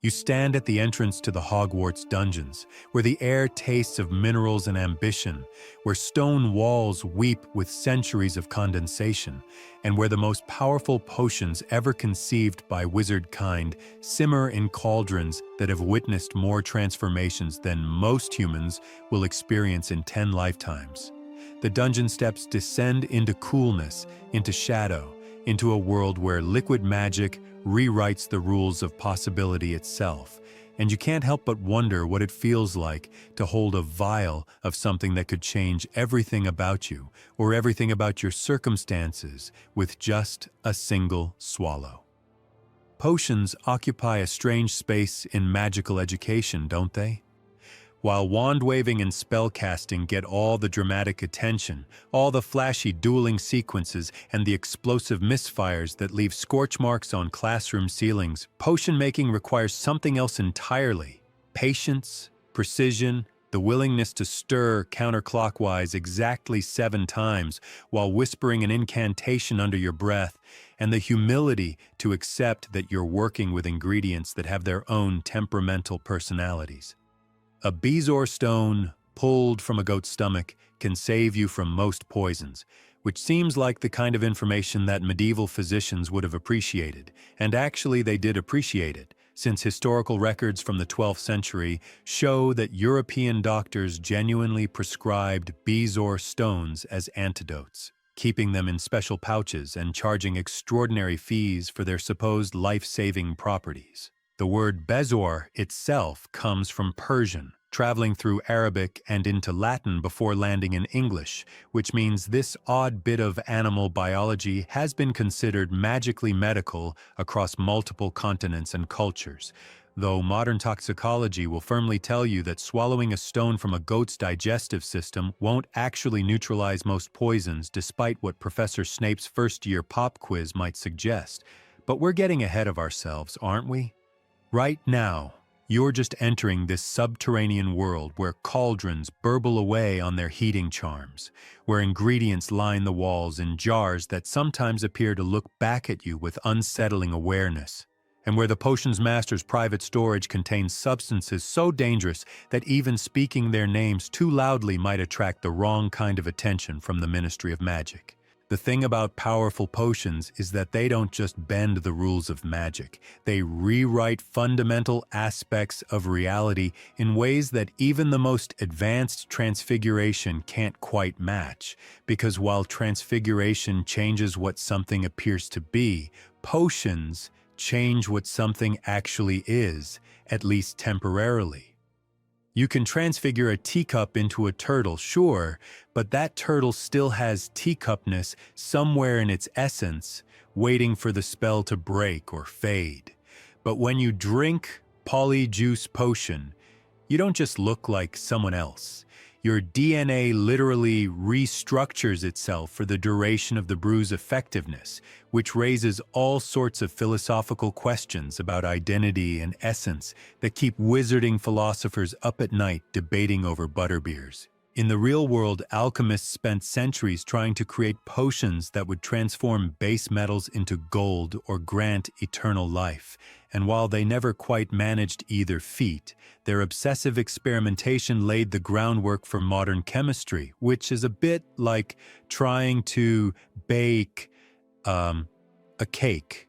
You stand at the entrance to the Hogwarts dungeons, where the air tastes of minerals and ambition, where stone walls weep with centuries of condensation, and where the most powerful potions ever conceived by wizard kind simmer in cauldrons that have witnessed more transformations than most humans will experience in 10 lifetimes. The dungeon steps descend into coolness, into shadow, into a world where liquid magic rewrites the rules of possibility itself, and you can't help but wonder what it feels like to hold a vial of something that could change everything about you or everything about your circumstances with just a single swallow. Potions occupy a strange space in magical education, don't they? While wand-waving and spell-casting get all the dramatic attention, all the flashy dueling sequences, and the explosive misfires that leave scorch marks on classroom ceilings, potion-making requires something else entirely: patience, precision, the willingness to stir counterclockwise exactly 7 times while whispering an incantation under your breath, and the humility to accept that you're working with ingredients that have their own temperamental personalities. A bezoar stone, pulled from a goat's stomach, can save you from most poisons, which seems like the kind of information that medieval physicians would have appreciated, and actually they did appreciate it, since historical records from the 12th century show that European doctors genuinely prescribed bezoar stones as antidotes, keeping them in special pouches and charging extraordinary fees for their supposed life-saving properties. The word bezoar itself comes from Persian, traveling through Arabic and into Latin before landing in English, which means this odd bit of animal biology has been considered magically medical across multiple continents and cultures, though modern toxicology will firmly tell you that swallowing a stone from a goat's digestive system won't actually neutralize most poisons, despite what Professor Snape's first-year pop quiz might suggest. But we're getting ahead of ourselves, aren't we? Right now, you're just entering this subterranean world where cauldrons burble away on their heating charms, where ingredients line the walls in jars that sometimes appear to look back at you with unsettling awareness, and where the potions master's private storage contains substances so dangerous that even speaking their names too loudly might attract the wrong kind of attention from the Ministry of Magic. The thing about powerful potions is that they don't just bend the rules of magic. They rewrite fundamental aspects of reality in ways that even the most advanced transfiguration can't quite match. Because while transfiguration changes what something appears to be, potions change what something actually is, at least temporarily. You can transfigure a teacup into a turtle, sure, but that turtle still has teacupness somewhere in its essence, waiting for the spell to break or fade. But when you drink polyjuice potion, you don't just look like someone else. Your DNA literally restructures itself for the duration of the brew's effectiveness, which raises all sorts of philosophical questions about identity and essence that keep wizarding philosophers up at night debating over butterbeers. In the real world, alchemists spent centuries trying to create potions that would transform base metals into gold or grant eternal life. And while they never quite managed either feat, their obsessive experimentation laid the groundwork for modern chemistry, which is a bit like trying to bake a cake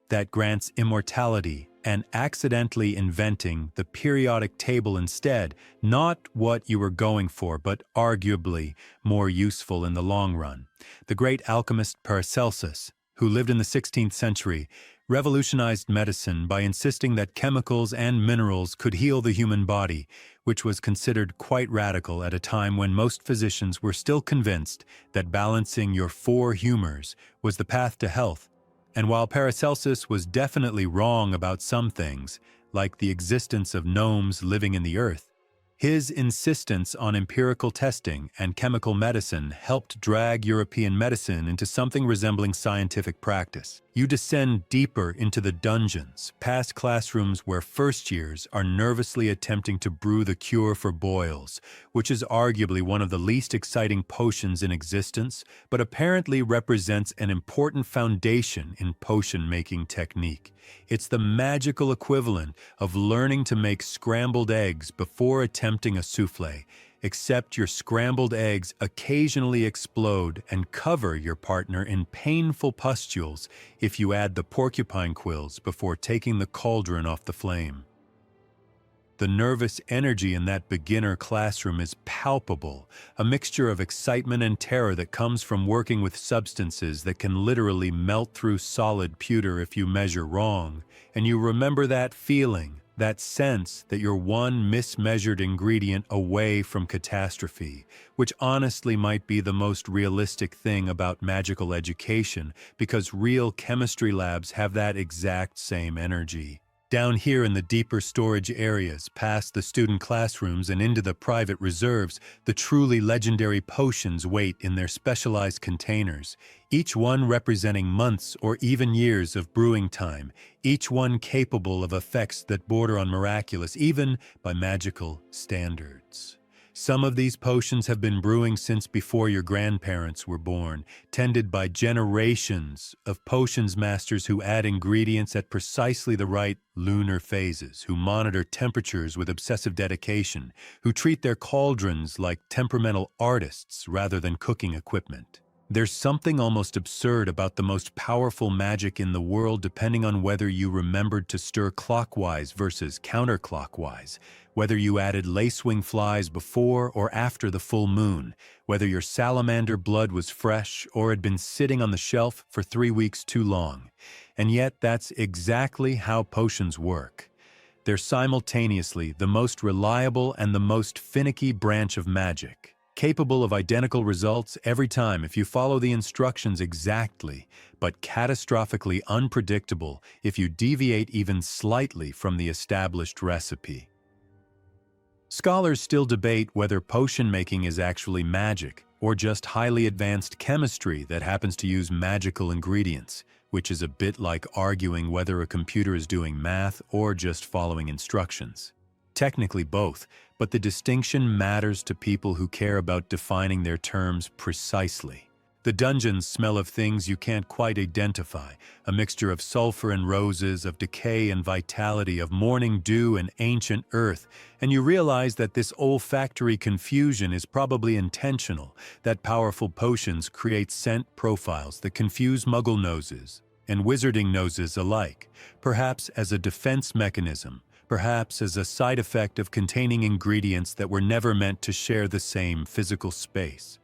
that grants immortality and accidentally inventing the periodic table instead, not what you were going for, but arguably more useful in the long run. The great alchemist Paracelsus, who lived in the 16th century, revolutionized medicine by insisting that chemicals and minerals could heal the human body, which was considered quite radical at a time when most physicians were still convinced that balancing your 4 humors was the path to health. And while Paracelsus was definitely wrong about some things, like the existence of gnomes living in the earth, His insistence on empirical testing and chemical medicine helped drag European medicine into something resembling scientific practice. You descend deeper into the dungeons, past classrooms where first years are nervously attempting to brew the cure for boils, which is arguably one of the least exciting potions in existence, but apparently represents an important foundation in potion-making technique. It's the magical equivalent of learning to make scrambled eggs before attempting a soufflé, except your scrambled eggs occasionally explode and cover your partner in painful pustules if you add the porcupine quills before taking the cauldron off the flame. The nervous energy in that beginner classroom is palpable, a mixture of excitement and terror that comes from working with substances that can literally melt through solid pewter if you measure wrong, and you remember that feeling, that sense that you're one mismeasured ingredient away from catastrophe, which honestly might be the most realistic thing about magical education, because real chemistry labs have that exact same energy. Down here in the deeper storage areas, past the student classrooms and into the private reserves, the truly legendary potions wait in their specialized containers, each one representing months or even years of brewing time, each one capable of effects that border on miraculous, even by magical standards. Some of these potions have been brewing since before your grandparents were born, tended by generations of potions masters who add ingredients at precisely the right lunar phases, who monitor temperatures with obsessive dedication, who treat their cauldrons like temperamental artists rather than cooking equipment. There's something almost absurd about the most powerful magic in the world, depending on whether you remembered to stir clockwise versus counterclockwise, whether you added lacewing flies before or after the full moon, whether your salamander blood was fresh or had been sitting on the shelf for 3 weeks too long. And yet that's exactly how potions work. They're simultaneously the most reliable and the most finicky branch of magic, capable of identical results every time if you follow the instructions exactly, but catastrophically unpredictable if you deviate even slightly from the established recipe. Scholars still debate whether potion making is actually magic or just highly advanced chemistry that happens to use magical ingredients, which is a bit like arguing whether a computer is doing math or just following instructions. Technically both, but the distinction matters to people who care about defining their terms precisely. The dungeons smell of things you can't quite identify, a mixture of sulfur and roses, of decay and vitality, of morning dew and ancient earth, and you realize that this olfactory confusion is probably intentional, that powerful potions create scent profiles that confuse muggle noses and wizarding noses alike, perhaps as a defense mechanism, perhaps as a side effect of containing ingredients that were never meant to share the same physical space.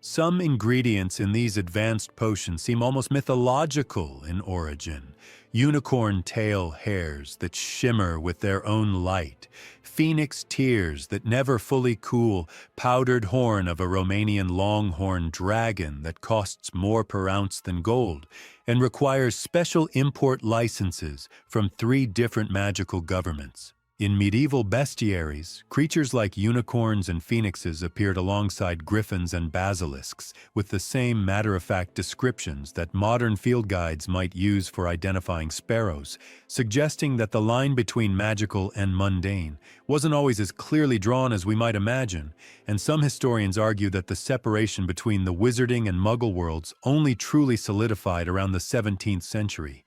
Some ingredients in these advanced potions seem almost mythological in origin. Unicorn tail hairs that shimmer with their own light, phoenix tears that never fully cool, powdered horn of a Romanian longhorn dragon that costs more per ounce than gold, and requires special import licenses from 3 different magical governments. In medieval bestiaries, creatures like unicorns and phoenixes appeared alongside griffins and basilisks, with the same matter-of-fact descriptions that modern field guides might use for identifying sparrows, suggesting that the line between magical and mundane wasn't always as clearly drawn as we might imagine, and some historians argue that the separation between the wizarding and muggle worlds only truly solidified around the 17th century,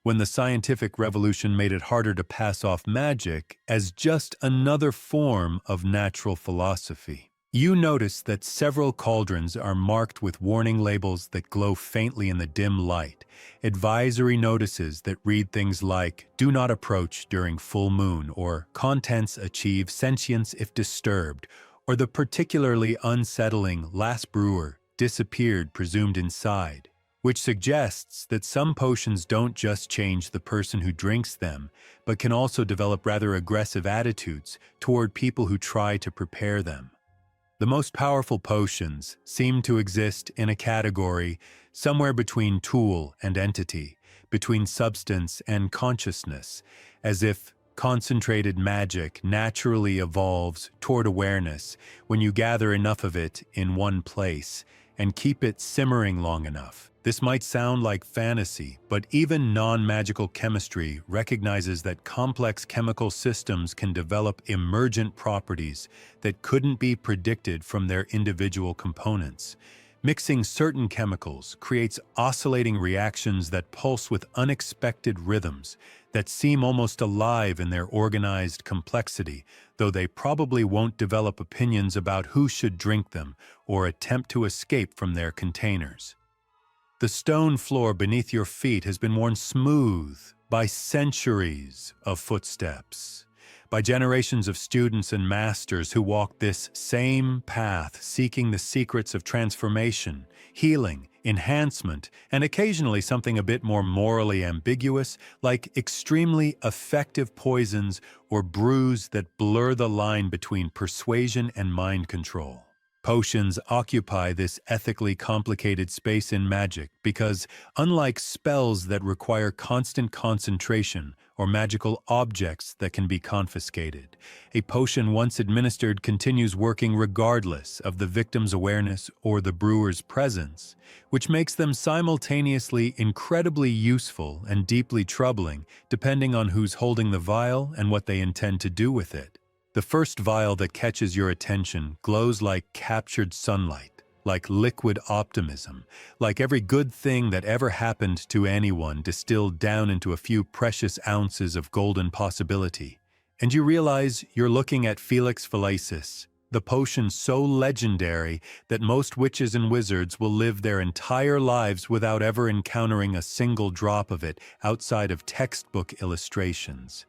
when the scientific revolution made it harder to pass off magic as just another form of natural philosophy. You notice that several cauldrons are marked with warning labels that glow faintly in the dim light, advisory notices that read things like, "Do not approach during full moon," or "Contents achieve sentience if disturbed," or the particularly unsettling "Last brewer disappeared presumed inside," which suggests that some potions don't just change the person who drinks them, but can also develop rather aggressive attitudes toward people who try to prepare them. The most powerful potions seem to exist in a category somewhere between tool and entity, between substance and consciousness, as if concentrated magic naturally evolves toward awareness when you gather enough of it in one place and keep it simmering long enough. This might sound like fantasy, but even non-magical chemistry recognizes that complex chemical systems can develop emergent properties that couldn't be predicted from their individual components. Mixing certain chemicals creates oscillating reactions that pulse with unexpected rhythms that seem almost alive in their organized complexity, though they probably won't develop opinions about who should drink them or attempt to escape from their containers. The stone floor beneath your feet has been worn smooth by centuries of footsteps, by generations of students and masters who walk this same path, seeking the secrets of transformation, healing, enhancement, and occasionally something a bit more morally ambiguous, like extremely effective poisons or brews that blur the line between persuasion and mind control. Potions occupy this ethically complicated space in magic because, unlike spells that require constant concentration or magical objects that can be confiscated, a potion once administered continues working regardless of the victim's awareness or the brewer's presence, which makes them simultaneously incredibly useful and deeply troubling depending on who's holding the vial and what they intend to do with it. The first vial that catches your attention glows like captured sunlight, like liquid optimism, like every good thing that ever happened to anyone distilled down into a few precious ounces of golden possibility. And you realize you're looking at Felix Felicis, the potion so legendary that most witches and wizards will live their entire lives without ever encountering a single drop of it outside of textbook illustrations.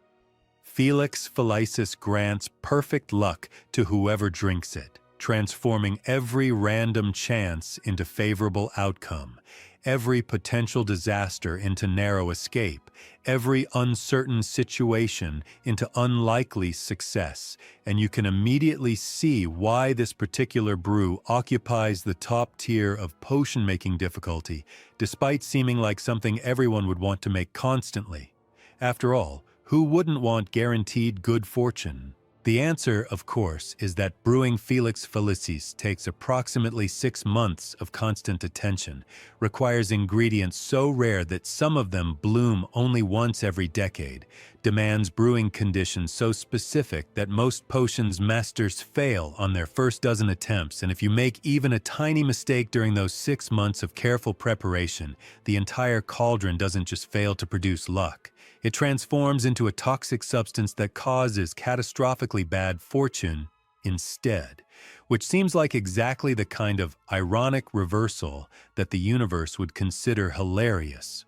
Felix Felicis grants perfect luck to whoever drinks it, transforming every random chance into favorable outcome, every potential disaster into narrow escape, every uncertain situation into unlikely success, and you can immediately see why this particular brew occupies the top tier of potion-making difficulty, despite seeming like something everyone would want to make constantly. After all, who wouldn't want guaranteed good fortune? The answer, of course, is that brewing Felix Felicis takes approximately 6 months of constant attention, requires ingredients so rare that some of them bloom only once every decade, demands brewing conditions so specific that most potions masters fail on their first dozen attempts, and if you make even a tiny mistake during those 6 months of careful preparation, the entire cauldron doesn't just fail to produce luck. It transforms into a toxic substance that causes catastrophically bad fortune instead, which seems like exactly the kind of ironic reversal that the universe would consider hilarious.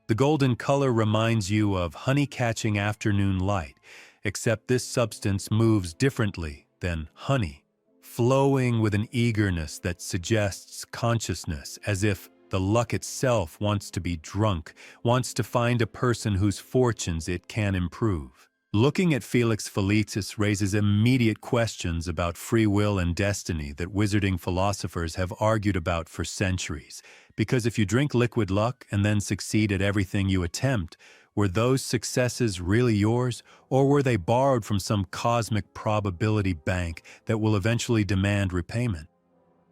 The golden color reminds you of honey-catching afternoon light, except this substance moves differently than honey, flowing with an eagerness that suggests consciousness, as if the luck itself wants to be drunk, wants to find a person whose fortunes it can improve. Looking at Felix Felicis raises immediate questions about free will and destiny that wizarding philosophers have argued about for centuries. Because if you drink liquid luck and then succeed at everything you attempt, were those successes really yours, or were they borrowed from some cosmic probability bank that will eventually demand repayment?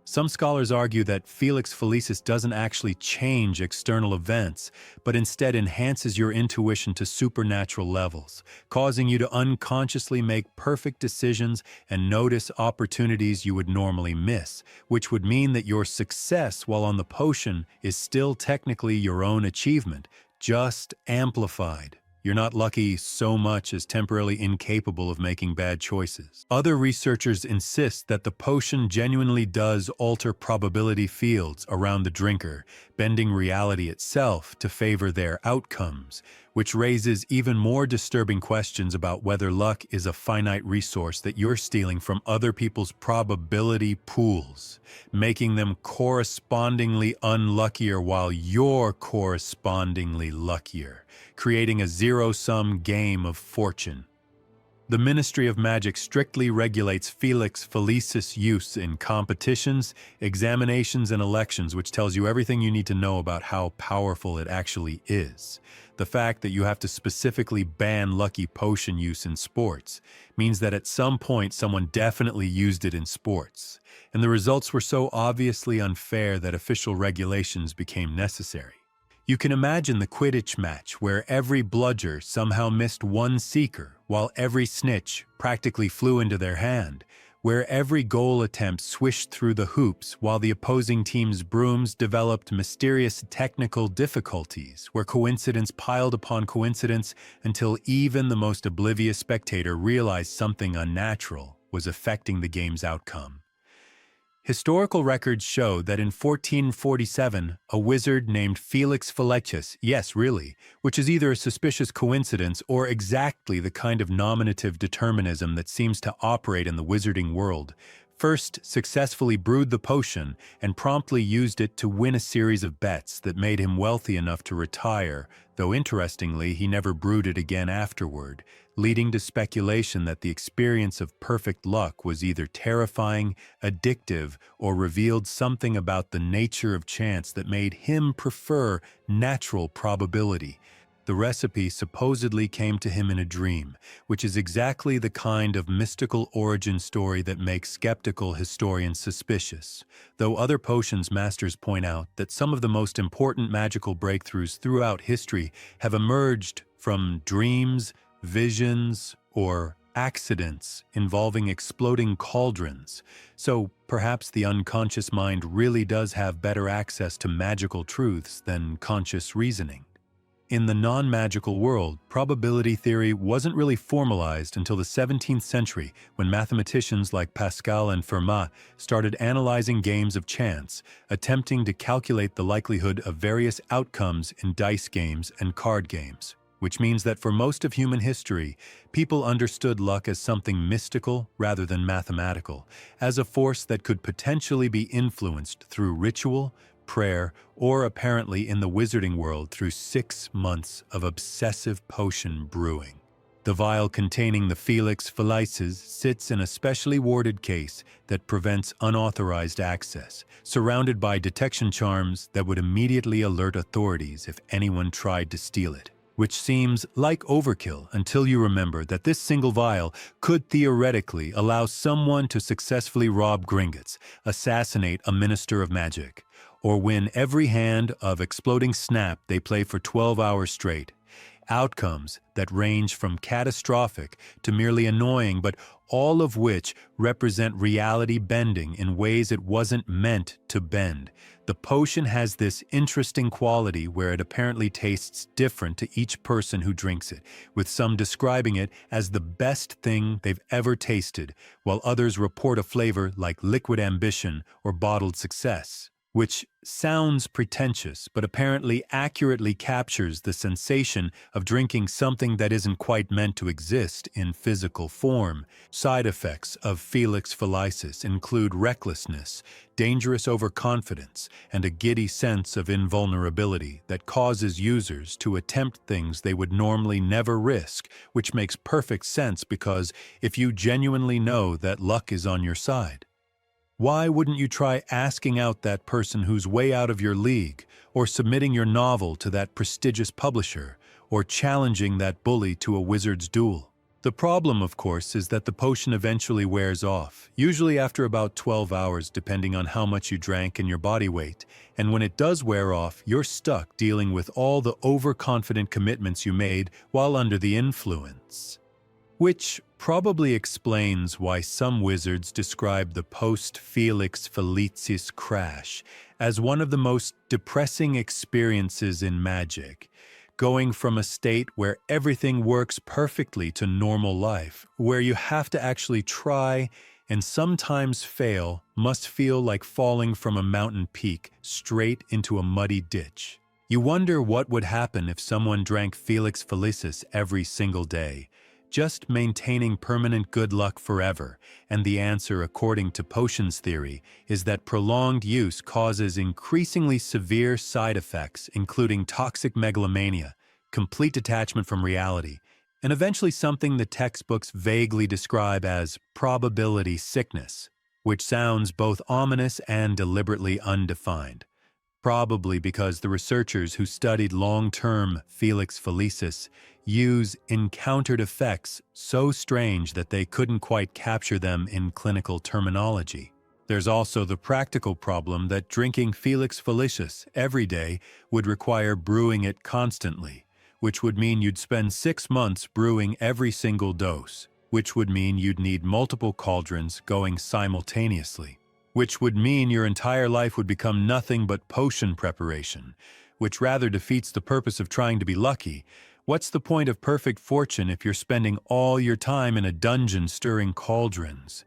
Some scholars argue that Felix Felicis doesn't actually change external events, but instead enhances your intuition to supernatural levels, causing you to unconsciously make perfect decisions and notice opportunities you would normally miss, which would mean that your success while on the potion is still technically your own achievement, just amplified. You're not lucky so much as temporarily incapable of making bad choices. Other researchers insist that the potion genuinely does alter probability fields around the drinker, bending reality itself to favor their outcomes, which raises even more disturbing questions about whether luck is a finite resource that you're stealing from other people's probability pools, making them correspondingly unluckier while you're correspondingly luckier, creating a zero-sum game of fortune. The Ministry of Magic strictly regulates Felix Felicis use in competitions, examinations, and elections, which tells you everything you need to know about how powerful it actually is. The fact that you have to specifically ban lucky potion use in sports means that at some point someone definitely used it in sports, and the results were so obviously unfair that official regulations became necessary. You can imagine the Quidditch match where every bludger somehow missed one seeker, while every snitch practically flew into their hand, where every goal attempt swished through the hoops while the opposing team's brooms developed mysterious technical difficulties, where coincidence piled upon coincidence until even the most oblivious spectator realized something unnatural was affecting the game's outcome. Historical records show that in 1447, a wizard named Felix Felicis, yes, really, which is either a suspicious coincidence or exactly the kind of nominative determinism that seems to operate in the wizarding world, first successfully brewed the potion and promptly used it to win a series of bets that made him wealthy enough to retire, though interestingly, he never brewed it again afterward, leading to speculation that the experience of perfect luck was either terrifying, addictive, or revealed something about the nature of chance that made him prefer natural probability. The recipe supposedly came to him in a dream, which is exactly the kind of mystical origin story that makes skeptical historians suspicious, though other potions masters point out that some of the most important magical breakthroughs throughout history have emerged from dreams, visions, or accidents involving exploding cauldrons, so perhaps the unconscious mind really does have better access to magical truths than conscious reasoning. In the non-magical world, probability theory wasn't really formalized until the 17th century when mathematicians like Pascal and Fermat started analyzing games of chance, attempting to calculate the likelihood of various outcomes in dice games and card games. Which means that for most of human history, people understood luck as something mystical rather than mathematical, as a force that could potentially be influenced through ritual, prayer, or apparently in the wizarding world through 6 months of obsessive potion brewing. The vial containing the Felix Felicis sits in a specially warded case that prevents unauthorized access, surrounded by detection charms that would immediately alert authorities if anyone tried to steal it. Which seems like overkill until you remember that this single vial could theoretically allow someone to successfully rob Gringotts, assassinate a minister of magic, or win every hand of exploding snap they play for 12 hours straight. Outcomes that range from catastrophic to merely annoying, but all of which represent reality bending in ways it wasn't meant to bend. The potion has this interesting quality where it apparently tastes different to each person who drinks it, with some describing it as the best thing they've ever tasted, while others report a flavor like liquid ambition or bottled success. Which sounds pretentious, but apparently accurately captures the sensation of drinking something that isn't quite meant to exist in physical form. Side effects of Felix Felicis include recklessness, dangerous overconfidence, and a giddy sense of invulnerability that causes users to attempt things they would normally never risk, which makes perfect sense because if you genuinely know that luck is on your side, why wouldn't you try asking out that person who's way out of your league, or submitting your novel to that prestigious publisher, or challenging that bully to a wizard's duel? The problem, of course, is that the potion eventually wears off, usually after about 12 hours depending on how much you drank and your body weight, and when it does wear off, you're stuck dealing with all the overconfident commitments you made while under the influence. Which probably explains why some wizards describe the post-Felix Felicis crash as one of the most depressing experiences in magic, going from a state where everything works perfectly to normal life, where you have to actually try and sometimes fail, must feel like falling from a mountain peak straight into a muddy ditch. You wonder what would happen if someone drank Felix Felicis every single day, just maintaining permanent good luck forever, and the answer, according to potions theory, is that prolonged use causes increasingly severe side effects, including toxic megalomania, complete detachment from reality, and eventually something the textbooks vaguely describe as probability sickness, which sounds both ominous and deliberately undefined. Probably because the researchers who studied long-term Felix felicis use encountered effects so strange that they couldn't quite capture them in clinical terminology. There's also the practical problem that drinking Felix felicis every day would require brewing it constantly, which would mean you'd spend 6 months brewing every single dose, which would mean you'd need multiple cauldrons going simultaneously, which would mean your entire life would become nothing but potion preparation, which rather defeats the purpose of trying to be lucky. What's the point of perfect fortune if you're spending all your time in a dungeon stirring cauldrons?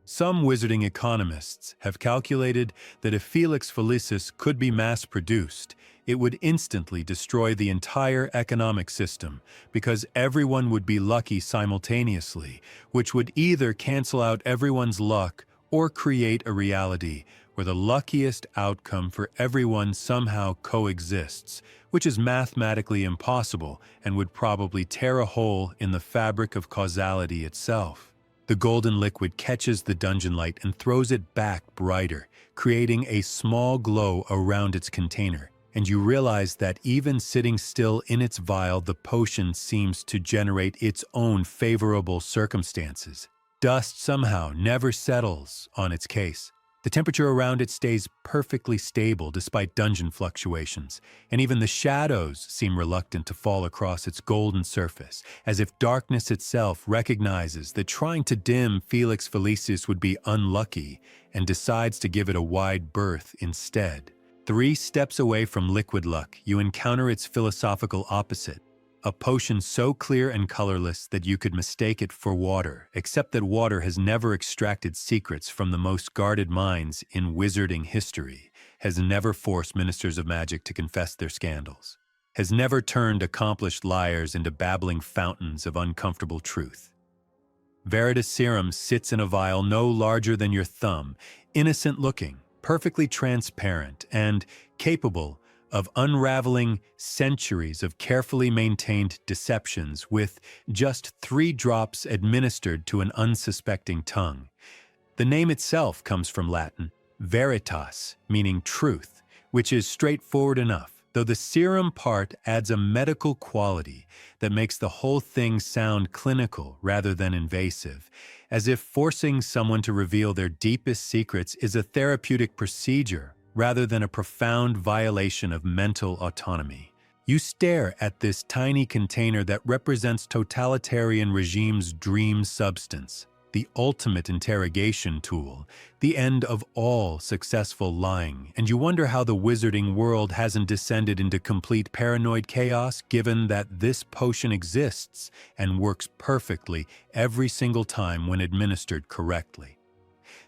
Some wizarding economists have calculated that if Felix felicis could be mass-produced, it would instantly destroy the entire economic system because everyone would be lucky simultaneously, which would either cancel out everyone's luck or create a reality where the luckiest outcome for everyone somehow coexists, which is mathematically impossible and would probably tear a hole in the fabric of causality itself. The golden liquid catches the dungeon light and throws it back brighter, creating a small glow around its container, and you realize that even sitting still in its vial, the potion seems to generate its own favorable circumstances. Dust somehow never settles on its case. The temperature around it stays perfectly stable despite dungeon fluctuations, and even the shadows seem reluctant to fall across its golden surface, as if darkness itself recognizes that trying to dim Felix felicis would be unlucky and decides to give it a wide berth instead. 3 steps away from liquid luck, you encounter its philosophical opposite, a potion so clear and colorless that you could mistake it for water, except that water has never extracted secrets from the most guarded minds in wizarding history, has never forced ministers of magic to confess their scandals, has never turned accomplished liars into babbling fountains of uncomfortable truth. Veritaserum sits in a vial no larger than your thumb, innocent-looking, perfectly transparent, and capable of unraveling centuries of carefully maintained deceptions with just 3 drops administered to an unsuspecting tongue. The name itself comes from Latin, veritas, meaning truth, which is straightforward enough, though the serum part adds a medical quality that makes the whole thing sound clinical rather than invasive, as if forcing someone to reveal their deepest secrets is a therapeutic procedure rather than a profound violation of mental autonomy. You stare at this tiny container that represents totalitarian regime's dream substance, the ultimate interrogation tool, the end of all successful lying, and you wonder how the wizarding world hasn't descended into complete paranoid chaos given that this potion exists and works perfectly every single time when administered correctly.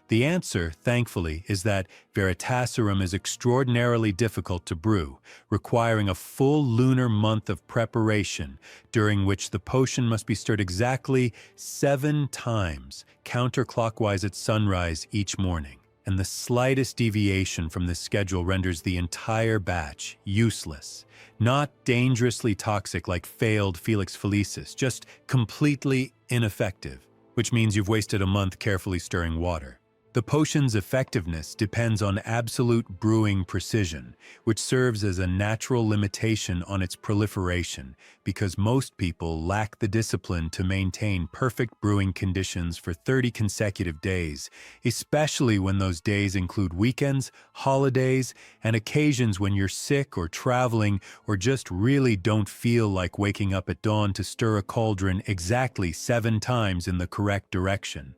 The answer, thankfully, is that Veritaserum is extraordinarily difficult to brew, requiring a full lunar month of preparation, during which the potion must be stirred exactly 7 times, counterclockwise at sunrise each morning. And the slightest deviation from this schedule renders the entire batch useless. Not dangerously toxic like failed Felix felicis, just completely ineffective, which means you've wasted a month carefully stirring water. The potion's effectiveness depends on absolute brewing precision, which serves as a natural limitation on its proliferation because most people lack the discipline to maintain perfect brewing conditions for 30 consecutive days, especially when those days include weekends, holidays, and occasions when you're sick or traveling or just really don't feel like waking up at dawn to stir a cauldron exactly 7 times in the correct direction.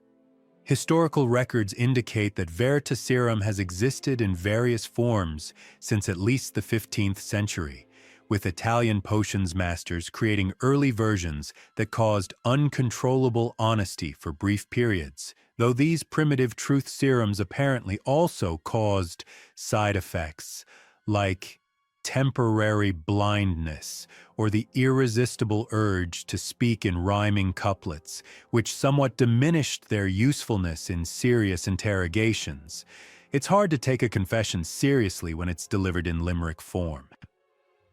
Historical records indicate that Veritaserum has existed in various forms since at least the 15th century, with Italian potions masters creating early versions that caused uncontrollable honesty for brief periods, though these primitive truth serums apparently also caused side effects like temporary blindness or the irresistible urge to speak in rhyming couplets, which somewhat diminished their usefulness in serious interrogations. It's hard to take a confession seriously when it's delivered in limerick form.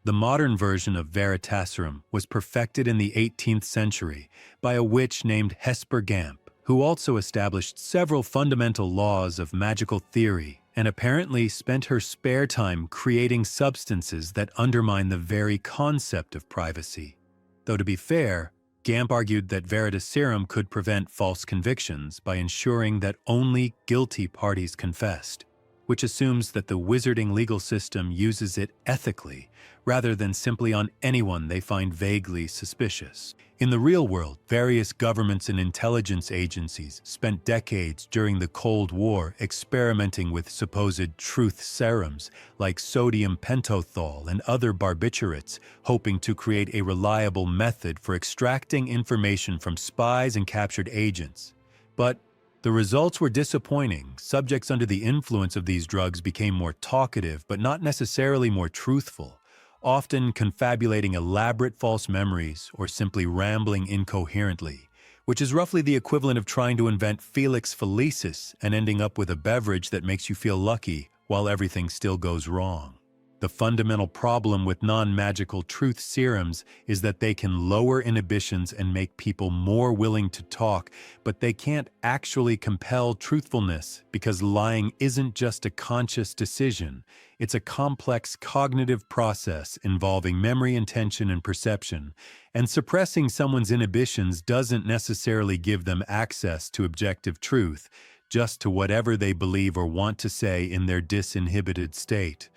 The modern version of Veritaserum was perfected in the 18th century by a witch named Hesper Gamp, who also established several fundamental laws of magical theory and apparently spent her spare time creating substances that undermine the very concept of privacy. Though to be fair, Gamp argued that Veritaserum could prevent false convictions by ensuring that only guilty parties confessed, which assumes that the wizarding legal system uses it ethically rather than simply on anyone they find vaguely suspicious. In the real world, various governments and intelligence agencies spent decades during the Cold War experimenting with supposed truth serums like sodium pentothal and other barbiturates, hoping to create a reliable method for extracting information from spies and captured agents. But the results were disappointing. Subjects under the influence of these drugs became more talkative, but not necessarily more truthful, often confabulating elaborate false memories or simply rambling incoherently, which is roughly the equivalent of trying to invent Felix Felicis and ending up with a beverage that makes you feel lucky while everything still goes wrong. The fundamental problem with non-magical truth serums is that they can lower inhibitions and make people more willing to talk, but they can't actually compel truthfulness because lying isn't just a conscious decision. It's a complex cognitive process involving memory, intention, and perception, and suppressing someone's inhibitions doesn't necessarily give them access to objective truth, just to whatever they believe or want to say in their disinhibited state.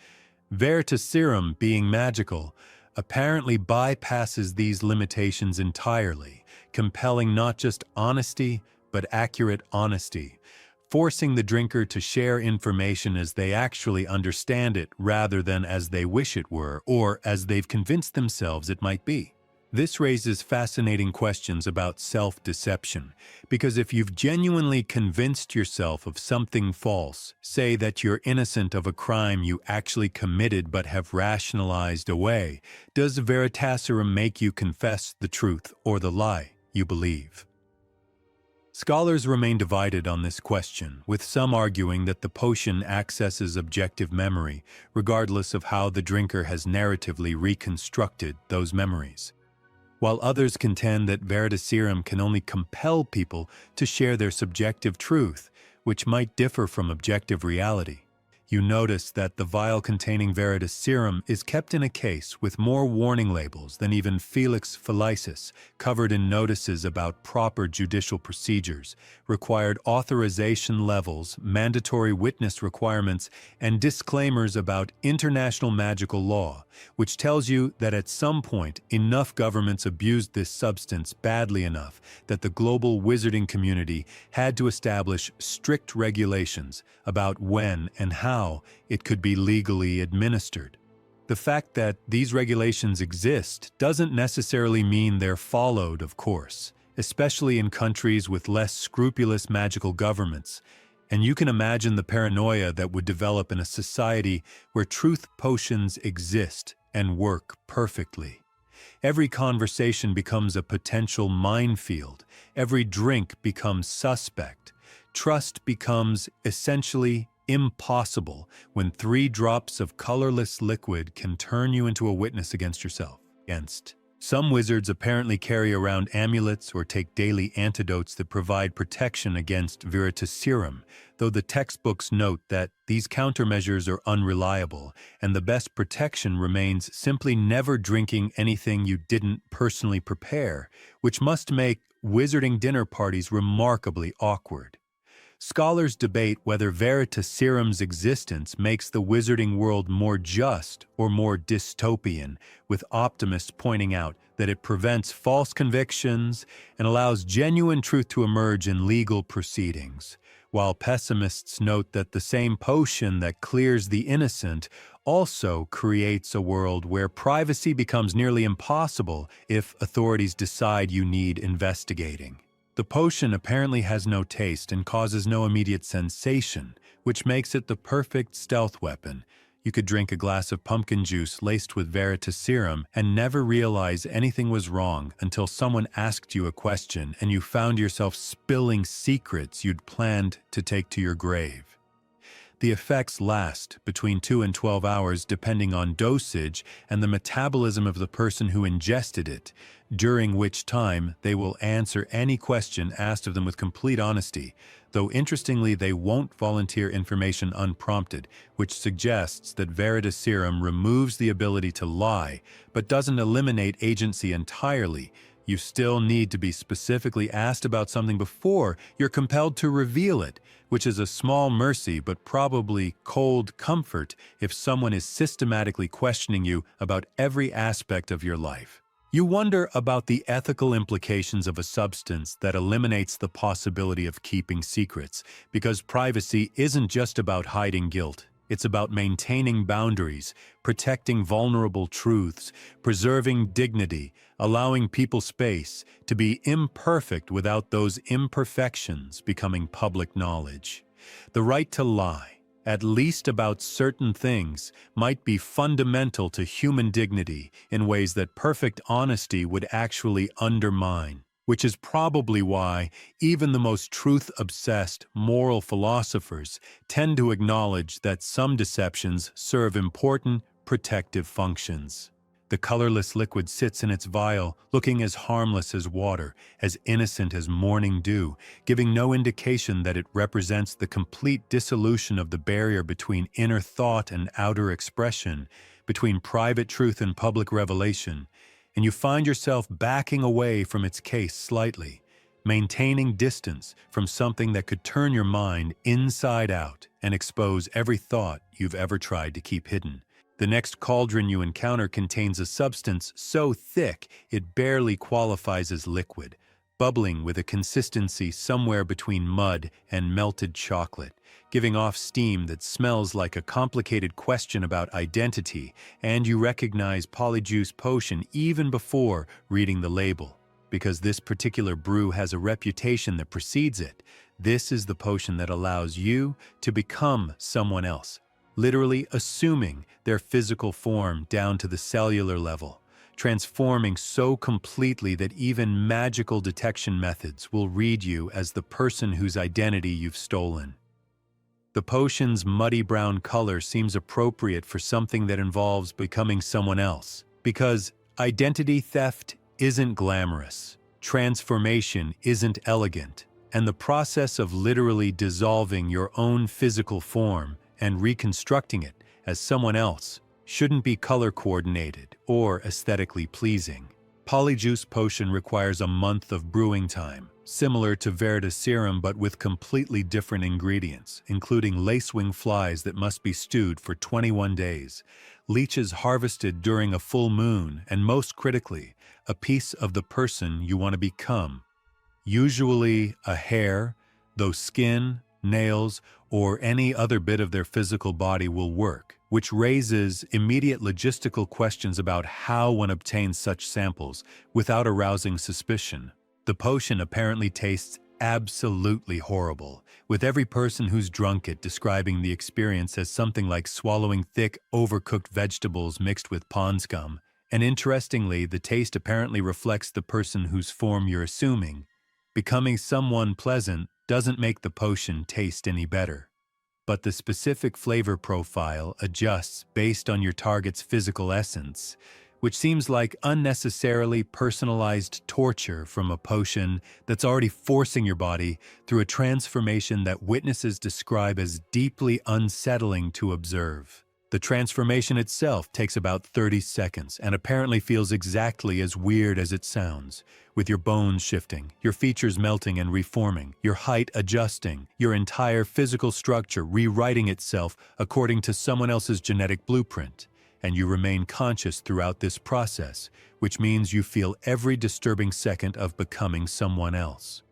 Veritaserum, being magical, apparently bypasses these limitations entirely, compelling not just honesty, but accurate honesty, forcing the drinker to share information as they actually understand it rather than as they wish it were or as they've convinced themselves it might be. This raises fascinating questions about self-deception, because if you've genuinely convinced yourself of something false, say that you're innocent of a crime you actually committed but have rationalized away, does Veritaserum make you confess the truth or the lie you believe? Scholars remain divided on this question, with some arguing that the potion accesses objective memory, regardless of how the drinker has narratively reconstructed those memories, while others contend that Veritaserum can only compel people to share their subjective truth, which might differ from objective reality. You notice that the vial containing Veritaserum is kept in a case with more warning labels than even Felix Felicis, covered in notices about proper judicial procedures, required authorization levels, mandatory witness requirements, and disclaimers about international magical law, which tells you that at some point enough governments abused this substance badly enough that the global wizarding community had to establish strict regulations about when and how it could be legally administered. The fact that these regulations exist doesn't necessarily mean they're followed, of course, especially in countries with less scrupulous magical governments, and you can imagine the paranoia that would develop in a society where truth potions exist and work perfectly. Every conversation becomes a potential minefield. Every drink becomes suspect. Trust becomes essentially impossible when 3 drops of colorless liquid can turn you into a witness against yourself. Some wizards apparently carry around amulets or take daily antidotes that provide protection against Veritaserum, though the textbooks note that these countermeasures are unreliable, and the best protection remains simply never drinking anything you didn't personally prepare, which must make wizarding dinner parties remarkably awkward. Scholars debate whether Veritaserum's existence makes the wizarding world more just or more dystopian, with optimists pointing out that it prevents false convictions and allows genuine truth to emerge in legal proceedings, while pessimists note that the same potion that clears the innocent also creates a world where privacy becomes nearly impossible if authorities decide you need investigating. The potion apparently has no taste and causes no immediate sensation, which makes it the perfect stealth weapon. You could drink a glass of pumpkin juice laced with Veritaserum and never realize anything was wrong until someone asked you a question and you found yourself spilling secrets you'd planned to take to your grave. The effects last between 2 and 12 hours depending on dosage and the metabolism of the person who ingested it, during which time they will answer any question asked of them with complete honesty, though interestingly they won't volunteer information unprompted, which suggests that Veritaserum removes the ability to lie, but doesn't eliminate agency entirely. You still need to be specifically asked about something before you're compelled to reveal it, which is a small mercy but probably cold comfort if someone is systematically questioning you about every aspect of your life. You wonder about the ethical implications of a substance that eliminates the possibility of keeping secrets, because privacy isn't just about hiding guilt. It's about maintaining boundaries, protecting vulnerable truths, preserving dignity, allowing people space to be imperfect without those imperfections becoming public knowledge. The right to lie, at least about certain things, might be fundamental to human dignity in ways that perfect honesty would actually undermine, which is probably why even the most truth-obsessed moral philosophers tend to acknowledge that some deceptions serve important protective functions. The colorless liquid sits in its vial, looking as harmless as water, as innocent as morning dew, giving no indication that it represents the complete dissolution of the barrier between inner thought and outer expression, between private truth and public revelation, and you find yourself backing away from its case slightly, maintaining distance from something that could turn your mind inside out and expose every thought you've ever tried to keep hidden. The next cauldron you encounter contains a substance so thick it barely qualifies as liquid, bubbling with a consistency somewhere between mud and melted chocolate, giving off steam that smells like a complicated question about identity, and you recognize Polyjuice Potion even before reading the label. Because this particular brew has a reputation that precedes it, this is the potion that allows you to become someone else, literally assuming their physical form down to the cellular level, transforming so completely that even magical detection methods will read you as the person whose identity you've stolen. The potion's muddy brown color seems appropriate for something that involves becoming someone else, because identity theft isn't glamorous, transformation isn't elegant, and the process of literally dissolving your own physical form and reconstructing it as someone else shouldn't be color-coordinated or aesthetically pleasing. Polyjuice Potion requires a month of brewing time, similar to Veritaserum but with completely different ingredients, including lacewing flies that must be stewed for 21 days, leeches harvested during a full moon, and most critically, a piece of the person you want to become. Usually a hair, though skin, nails, or any other bit of their physical body will work, which raises immediate logistical questions about how one obtains such samples without arousing suspicion. The potion apparently tastes absolutely horrible, with every person who's drunk it describing the experience as something like swallowing thick, overcooked vegetables mixed with pond scum. And interestingly, the taste apparently reflects the person whose form you're assuming. Becoming someone pleasant doesn't make the potion taste any better, but the specific flavor profile adjusts based on your target's physical essence, which seems like unnecessarily personalized torture from a potion that's already forcing your body through a transformation that witnesses describe as deeply unsettling to observe. The transformation itself takes about 30 seconds and apparently feels exactly as weird as it sounds, with your bones shifting, your features melting and reforming, your height adjusting, your entire physical structure rewriting itself according to someone else's genetic blueprint. And you remain conscious throughout this process, which means you feel every disturbing second of becoming someone else.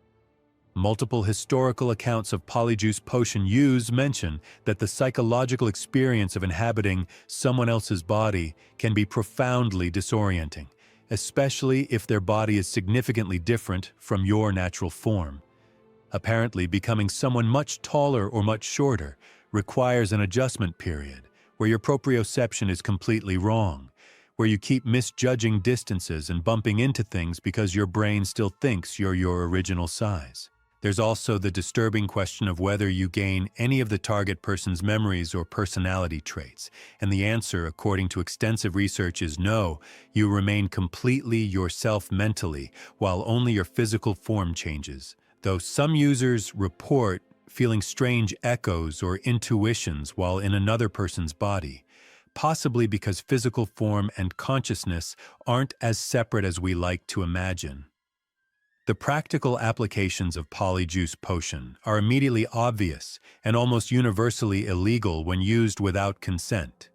Multiple historical accounts of Polyjuice Potion use mention that the psychological experience of inhabiting someone else's body can be profoundly disorienting, especially if their body is significantly different from your natural form. Apparently, becoming someone much taller or much shorter requires an adjustment period, where your proprioception is completely wrong, where you keep misjudging distances and bumping into things because your brain still thinks you're your original size. There's also the disturbing question of whether you gain any of the target person's memories or personality traits, and the answer, according to extensive research, is no. You remain completely yourself mentally, while only your physical form changes. Though some users report feeling strange echoes or intuitions while in another person's body, possibly because physical form and consciousness aren't as separate as we like to imagine. The practical applications of polyjuice potion are immediately obvious and almost universally illegal when used without consent.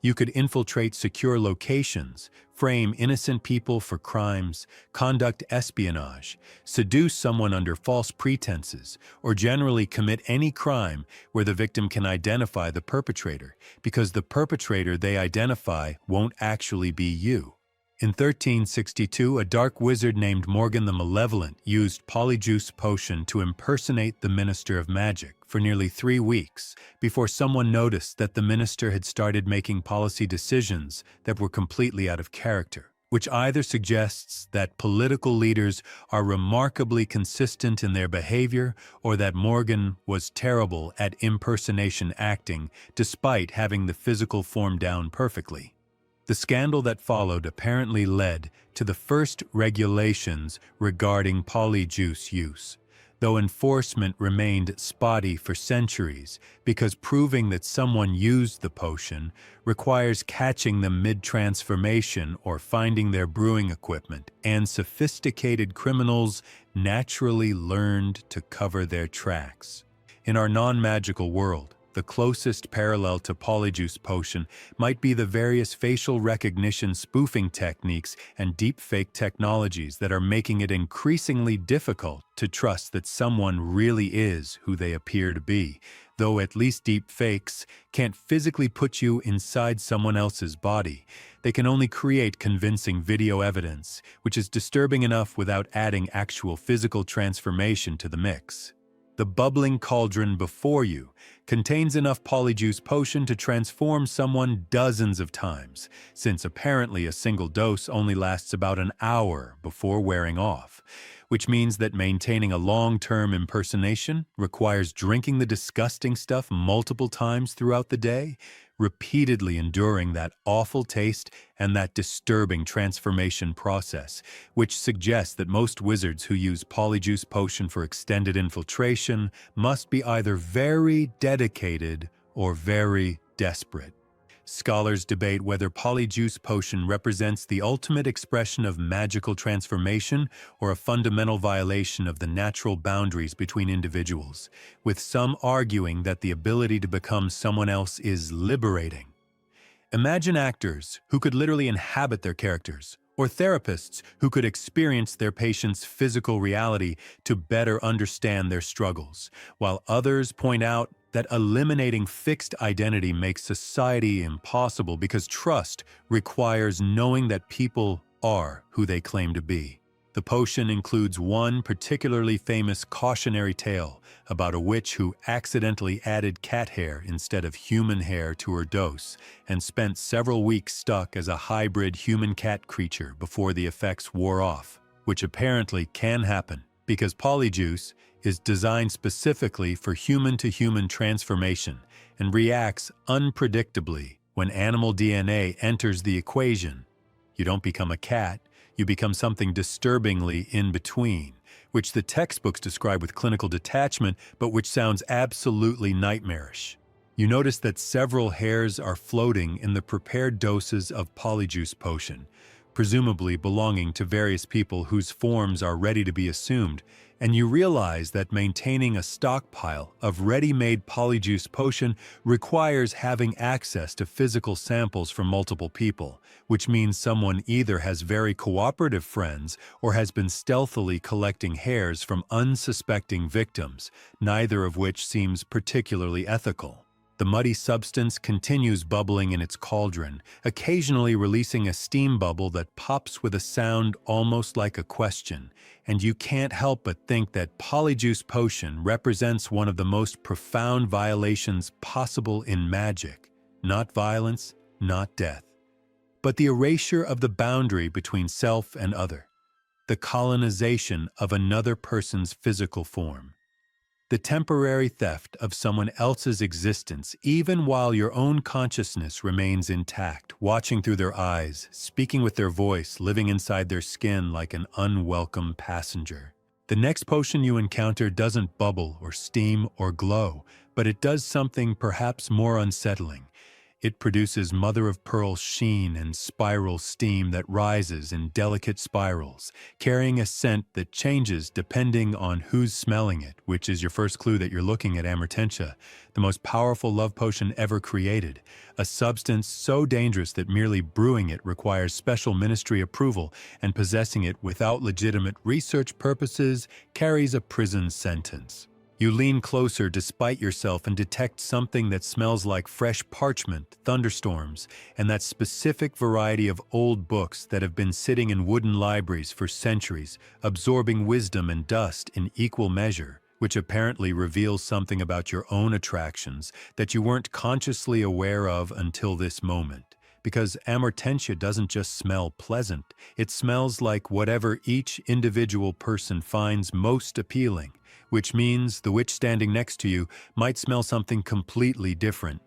You could infiltrate secure locations, frame innocent people for crimes, conduct espionage, seduce someone under false pretenses, or generally commit any crime where the victim can identify the perpetrator, because the perpetrator they identify won't actually be you. In 1362, a dark wizard named Morgan the Malevolent used polyjuice potion to impersonate the Minister of Magic for nearly 3 weeks before someone noticed that the minister had started making policy decisions that were completely out of character, which either suggests that political leaders are remarkably consistent in their behavior or that Morgan was terrible at impersonation acting despite having the physical form down perfectly. The scandal that followed apparently led to the first regulations regarding polyjuice use, though enforcement remained spotty for centuries because proving that someone used the potion requires catching them mid-transformation or finding their brewing equipment, and sophisticated criminals naturally learned to cover their tracks. In our non-magical world, the closest parallel to polyjuice potion might be the various facial recognition spoofing techniques and deepfake technologies that are making it increasingly difficult to trust that someone really is who they appear to be, though at least deepfakes can't physically put you inside someone else's body. They can only create convincing video evidence, which is disturbing enough without adding actual physical transformation to the mix. The bubbling cauldron before you contains enough polyjuice potion to transform someone dozens of times, since apparently a single dose only lasts about an hour before wearing off, which means that maintaining a long-term impersonation requires drinking the disgusting stuff multiple times throughout the day, repeatedly enduring that awful taste and that disturbing transformation process, which suggests that most wizards who use polyjuice potion for extended infiltration must be either very dedicated or very desperate. Scholars debate whether polyjuice potion represents the ultimate expression of magical transformation or a fundamental violation of the natural boundaries between individuals, with some arguing that the ability to become someone else is liberating. Imagine actors who could literally inhabit their characters, or therapists who could experience their patients' physical reality to better understand their struggles, while others point out that eliminating fixed identity makes society impossible because trust requires knowing that people are who they claim to be. The potion includes one particularly famous cautionary tale about a witch who accidentally added cat hair instead of human hair to her dose and spent several weeks stuck as a hybrid human-cat creature before the effects wore off, which apparently can happen because polyjuice is designed specifically for human-to-human transformation and reacts unpredictably when animal DNA enters the equation. You don't become a cat, you become something disturbingly in between, which the textbooks describe with clinical detachment, but which sounds absolutely nightmarish. You notice that several hairs are floating in the prepared doses of polyjuice potion, presumably belonging to various people whose forms are ready to be assumed, and you realize that maintaining a stockpile of ready-made polyjuice potion requires having access to physical samples from multiple people, which means someone either has very cooperative friends or has been stealthily collecting hairs from unsuspecting victims, neither of which seems particularly ethical. The muddy substance continues bubbling in its cauldron, occasionally releasing a steam bubble that pops with a sound almost like a question, and you can't help but think that polyjuice potion represents one of the most profound violations possible in magic. Not violence, not death, but the erasure of the boundary between self and other. the colonization of another person's physical form. The temporary theft of someone else's existence, even while your own consciousness remains intact, watching through their eyes, speaking with their voice, living inside their skin like an unwelcome passenger. The next potion you encounter doesn't bubble or steam or glow, but it does something perhaps more unsettling. It produces mother-of-pearl sheen and spiral steam that rises in delicate spirals, carrying a scent that changes depending on who's smelling it, which is your first clue that you're looking at Amortentia, the most powerful love potion ever created, a substance so dangerous that merely brewing it requires special ministry approval, and possessing it without legitimate research purposes carries a prison sentence. You lean closer despite yourself and detect something that smells like fresh parchment, thunderstorms, and that specific variety of old books that have been sitting in wooden libraries for centuries, absorbing wisdom and dust in equal measure, which apparently reveals something about your own attractions that you weren't consciously aware of until this moment. Because Amortentia doesn't just smell pleasant, it smells like whatever each individual person finds most appealing, which means the witch standing next to you might smell something completely different,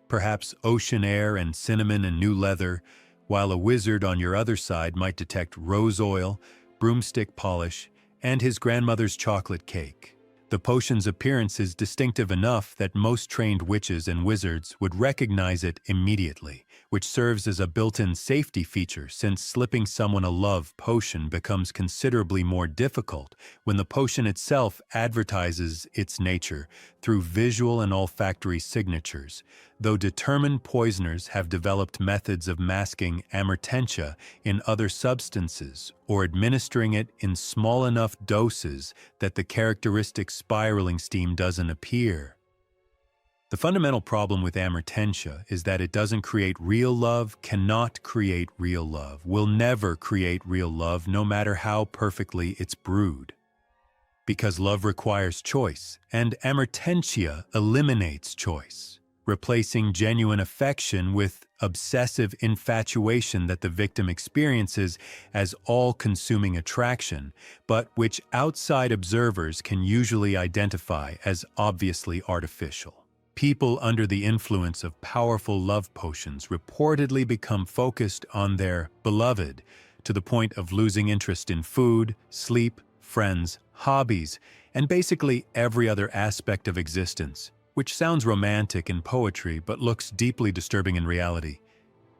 perhaps ocean air and cinnamon and new leather, while a wizard on your other side might detect rose oil, broomstick polish, and his grandmother's chocolate cake. The potion's appearance is distinctive enough that most trained witches and wizards would recognize it immediately, which serves as a built-in safety feature since slipping someone a love potion becomes considerably more difficult when the potion itself advertises its nature through visual and olfactory signatures, though determined poisoners have developed methods of masking Amortentia in other substances or administering it in small enough doses that the characteristic spiraling steam doesn't appear. The fundamental problem with Amortentia is that it doesn't create real love, cannot create real love, will never create real love no matter how perfectly it's brewed. Because love requires choice, and Amortentia eliminates choice, replacing genuine affection with obsessive infatuation that the victim experiences as all-consuming attraction, but which outside observers can usually identify as obviously artificial. People under the influence of powerful love potions reportedly become focused on their beloved to the point of losing interest in food, sleep, friends, hobbies, and basically every other aspect of existence, which sounds romantic in poetry but looks deeply disturbing in reality.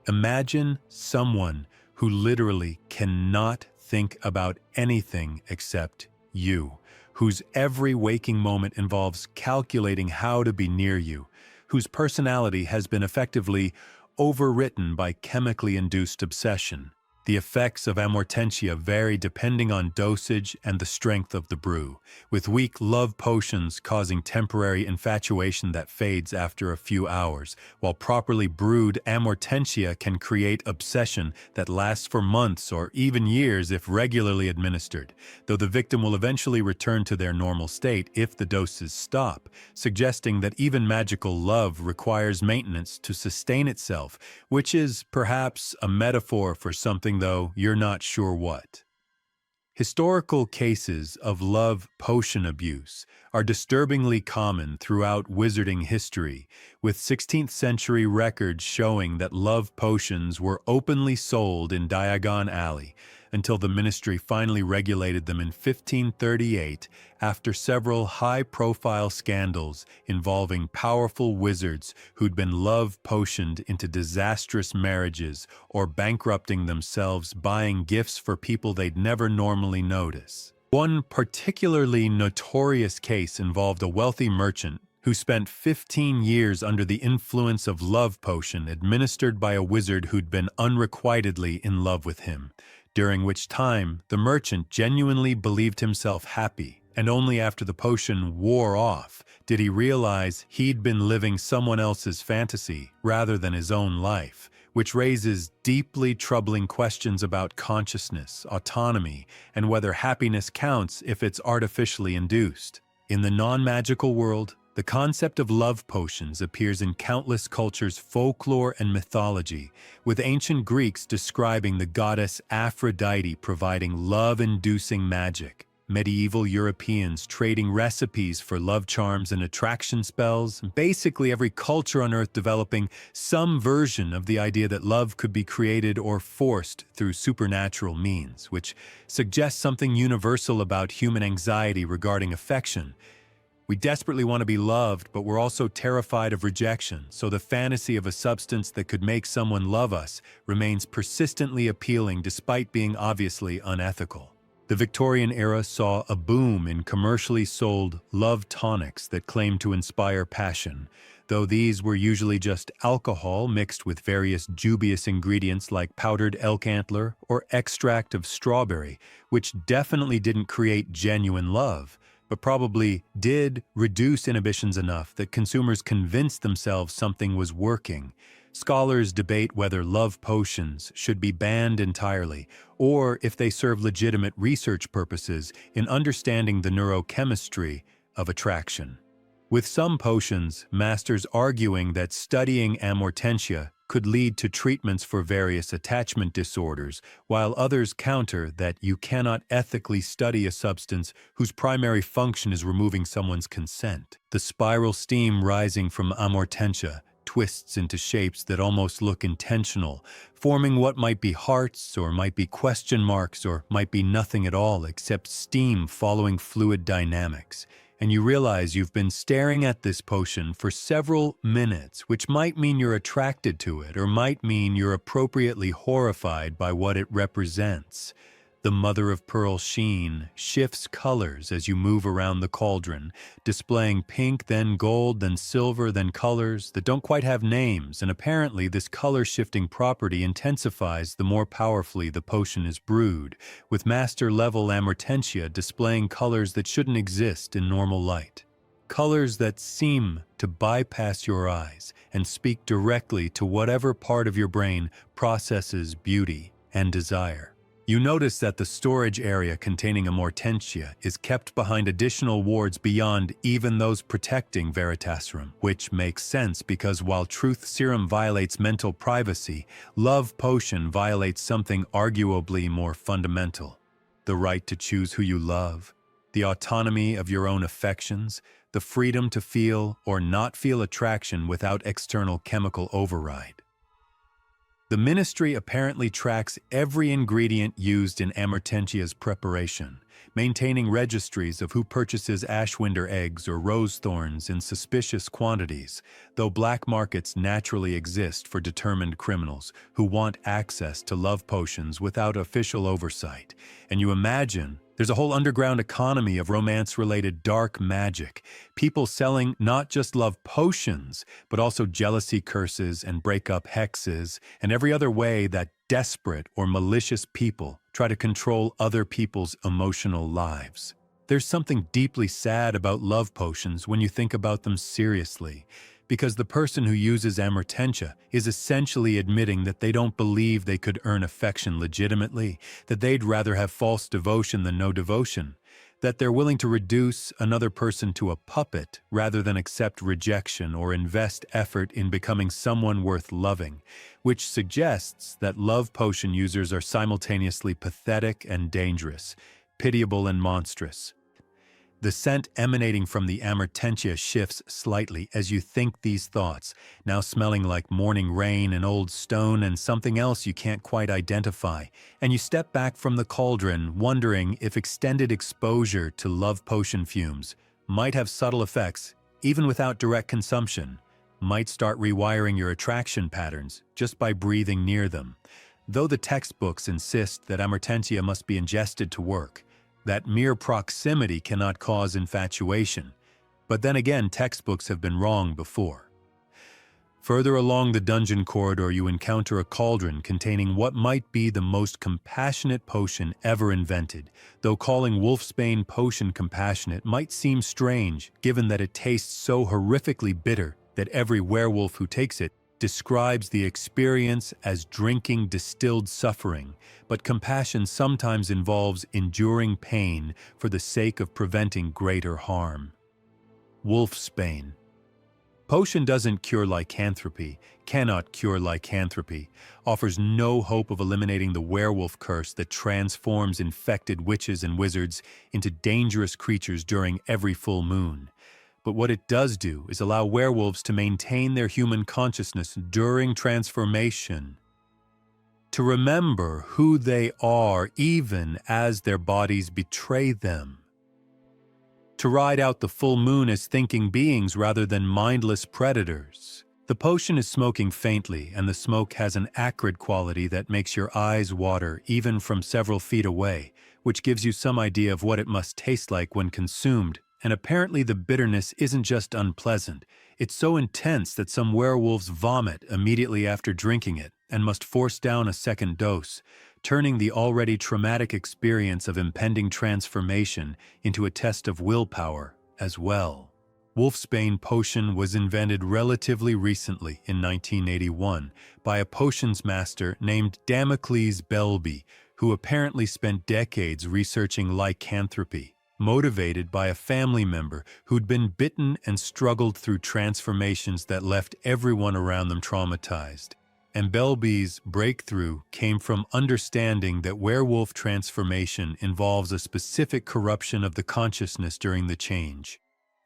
Imagine someone who literally cannot think about anything except you, whose every waking moment involves calculating how to be near you, whose personality has been effectively overwritten by chemically induced obsession. The effects of Amortentia vary depending on dosage and the strength of the brew, with weak love potions causing temporary infatuation that fades after a few hours, while properly brewed Amortentia can create obsession that lasts for months or even years if regularly administered, though the victim will eventually return to their normal state if the doses stop, suggesting that even magical love requires maintenance to sustain itself, which is perhaps a metaphor for something, though you're not sure what. Historical cases of love potion abuse are disturbingly common throughout wizarding history, with 16th century records showing that love potions were openly sold in Diagon Alley until the ministry finally regulated them in 1538 after several high-profile scandals involving powerful wizards who'd been love potioned into disastrous marriages or bankrupting themselves buying gifts for people they'd never normally notice. One particularly notorious case involved a wealthy merchant who spent 15 years under the influence of love potion administered by a wizard who'd been unrequitedly in love with him, during which time the merchant genuinely believed himself happy, and only after the potion wore off did he realize he'd been living someone else's fantasy rather than his own life, which raises deeply troubling questions about consciousness, autonomy, and whether happiness counts if it's artificially induced. In the non-magical world, The concept of love potions appears in countless cultures' folklore and mythology, with ancient Greeks describing the goddess Aphrodite providing love-inducing magic, medieval Europeans trading recipes for love charms and attraction spells, basically every culture on Earth developing some version of the idea that love could be created or forced through supernatural means, which suggests something universal about human anxiety regarding affection. We desperately want to be loved, but we're also terrified of rejection, so the fantasy of a substance that could make someone love us remains persistently appealing despite being obviously unethical. The Victorian era saw a boom in commercially sold love tonics that claimed to inspire passion, though these were usually just alcohol mixed with various dubious ingredients like powdered elk antler or extract of strawberry, which definitely didn't create genuine love, but probably did reduce inhibitions enough that consumers convinced themselves something was working. Scholars debate whether love potions should be banned entirely, or if they serve legitimate research purposes in understanding the neurochemistry of attraction. With some potions, masters arguing that studying amortentia could lead to treatments for various attachment disorders, while others counter that you cannot ethically study a substance whose primary function is removing someone's consent. The spiral steam rising from amortentia twists into shapes that almost look intentional, forming what might be hearts or might be question marks or might be nothing at all except steam following fluid dynamics. And you realize you've been staring at this potion for several minutes, which might mean you're attracted to it or might mean you're appropriately horrified by what it represents. The mother-of-pearl sheen shifts colors as you move around the cauldron, displaying pink, then gold, then silver, then colors that don't quite have names, and apparently this color-shifting property intensifies the more powerfully the potion is brewed, with master-level amortentia displaying colors that shouldn't exist in normal light. Colors that seem to bypass your eyes and speak directly to whatever part of your brain processes beauty and desire. You notice that the storage area containing amortentia is kept behind additional wards beyond even those protecting Veritaserum, which makes sense because while Truth Serum violates mental privacy, Love Potion violates something arguably more fundamental: the right to choose who you love, the autonomy of your own affections, the freedom to feel or not feel attraction without external chemical override. The ministry apparently tracks every ingredient used in amortentia's preparation, maintaining registries of who purchases ashwinder eggs or rose thorns in suspicious quantities, though black markets naturally exist for determined criminals who want access to love potions without official oversight. And you imagine there's a whole underground economy of romance-related dark magic, people selling not just love potions, but also jealousy curses and breakup hexes, and every other way that desperate or malicious people try to control other people's emotional lives. There's something deeply sad about love potions when you think about them seriously, because the person who uses amortentia is essentially admitting that they don't believe they could earn affection legitimately, that they'd rather have false devotion than no devotion, that they're willing to reduce another person to a puppet rather than accept rejection or invest effort in becoming someone worth loving, which suggests that love potion users are simultaneously pathetic and dangerous, pitiable and monstrous. The scent emanating from the amortentia shifts slightly as you think these thoughts, now smelling like morning rain and old stone and something else you can't quite identify, and you step back from the cauldron wondering if extended exposure to love potion fumes might have subtle effects, even without direct consumption, might start rewiring your attraction patterns just by breathing near them. Though the textbooks insist that amortentia must be ingested to work, that mere proximity cannot cause infatuation. But then again, textbooks have been wrong before. Further along the dungeon corridor, you encounter a cauldron containing what might be the most compassionate potion ever invented, though calling Wolfsbane potion compassionate might seem strange, given that it tastes so horrifically bitter that every werewolf who takes it describes the experience as drinking distilled suffering, but compassion sometimes involves enduring pain for the sake of preventing greater harm. Wolfsbane. Potion doesn't cure lycanthropy, cannot cure lycanthropy, offers no hope of eliminating the werewolf curse that transforms infected witches and wizards into dangerous creatures during every full moon. But what it does do is allow werewolves to maintain their human consciousness during transformation, to remember who they are even as their bodies betray them, to ride out the full moon as thinking beings rather than mindless predators. The potion is smoking faintly, and the smoke has an acrid quality that makes your eyes water even from several feet away, which gives you some idea of what it must taste like when consumed. And apparently the bitterness isn't just unpleasant, it's so intense that some werewolves vomit immediately after drinking it and must force down a second dose, turning the already traumatic experience of impending transformation into a test of willpower as well. Wolfsbane potion was invented relatively recently in 1981 by a potions master named Damocles Belby, who apparently spent decades researching lycanthropy, motivated by a family member who'd been bitten and struggled through transformations that left everyone around them traumatized. And Belby's breakthrough came from understanding that werewolf transformation involves a specific corruption of the consciousness during the change,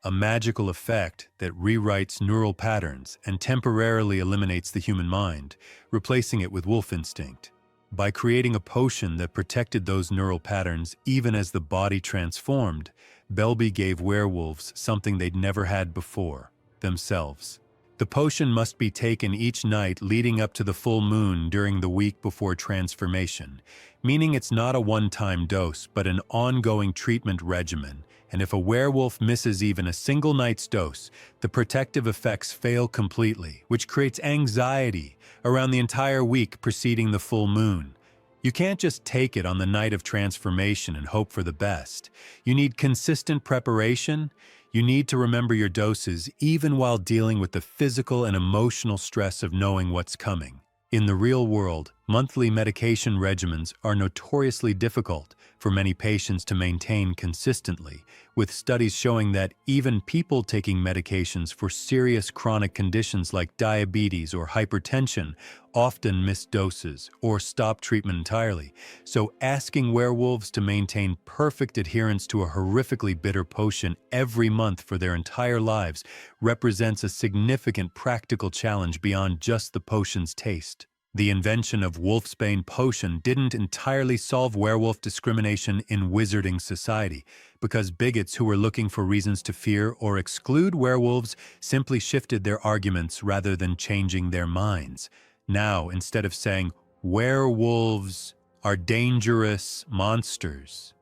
a magical effect that rewrites neural patterns and temporarily eliminates the human mind, replacing it with wolf instinct. By creating a potion that protected those neural patterns even as the body transformed, Belby gave werewolves something they'd never had before: themselves. The potion must be taken each night leading up to the full moon during the week before transformation, meaning it's not a one-time dose but an ongoing treatment regimen, and if a werewolf misses even a single night's dose, the protective effects fail completely, which creates anxiety around the entire week preceding the full moon. You can't just take it on the night of transformation and hope for the best. You need consistent preparation. You need to remember your doses even while dealing with the physical and emotional stress of knowing what's coming. In the real world, monthly medication regimens are notoriously difficult for many patients to maintain consistently, with studies showing that even people taking medications for serious chronic conditions like diabetes or hypertension often miss doses or stop treatment entirely. So asking werewolves to maintain perfect adherence to a horrifically bitter potion every month for their entire lives represents a significant practical challenge beyond just the potion's taste. The invention of Wolfsbane potion didn't entirely solve werewolf discrimination in wizarding society, because bigots who were looking for reasons to fear or exclude werewolves simply shifted their arguments rather than changing their minds. Now, instead of saying, "Werewolves are dangerous monsters,"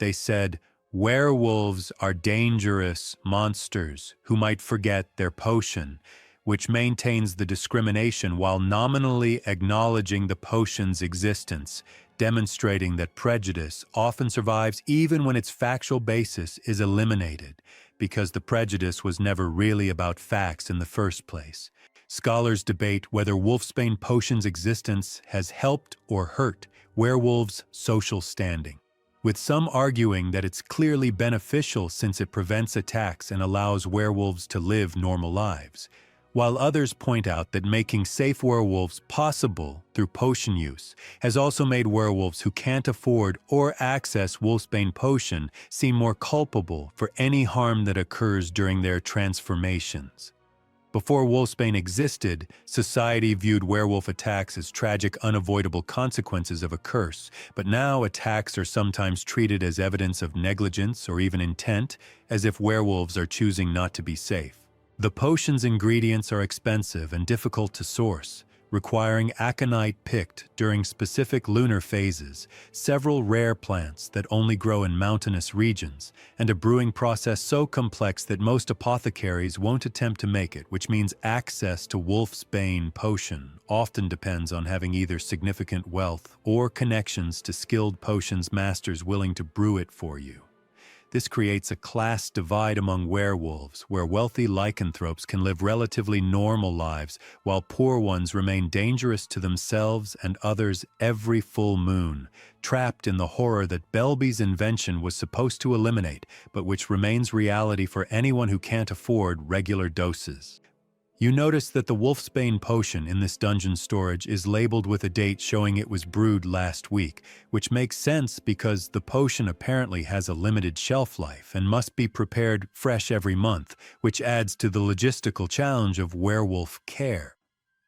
they said, "Werewolves are dangerous monsters who might forget their potion," which maintains the discrimination while nominally acknowledging the potion's existence, demonstrating that prejudice often survives even when its factual basis is eliminated, because the prejudice was never really about facts in the first place. Scholars debate whether Wolfsbane potion's existence has helped or hurt werewolves' social standing, with some arguing that it's clearly beneficial since it prevents attacks and allows werewolves to live normal lives, while others point out that making safe werewolves possible through potion use has also made werewolves who can't afford or access Wolfsbane potion seem more culpable for any harm that occurs during their transformations. Before Wolfsbane existed, society viewed werewolf attacks as tragic, unavoidable consequences of a curse, but now attacks are sometimes treated as evidence of negligence or even intent, as if werewolves are choosing not to be safe. The potion's ingredients are expensive and difficult to source, requiring aconite picked during specific lunar phases, several rare plants that only grow in mountainous regions, and a brewing process so complex that most apothecaries won't attempt to make it, which means access to Wolfsbane potion often depends on having either significant wealth or connections to skilled potions masters willing to brew it for you. This creates a class divide among werewolves, where wealthy lycanthropes can live relatively normal lives, while poor ones remain dangerous to themselves and others every full moon, trapped in the horror that Belby's invention was supposed to eliminate, but which remains reality for anyone who can't afford regular doses. You notice that the Wolfsbane potion in this dungeon storage is labeled with a date showing it was brewed last week, which makes sense because the potion apparently has a limited shelf life and must be prepared fresh every month, which adds to the logistical challenge of werewolf care.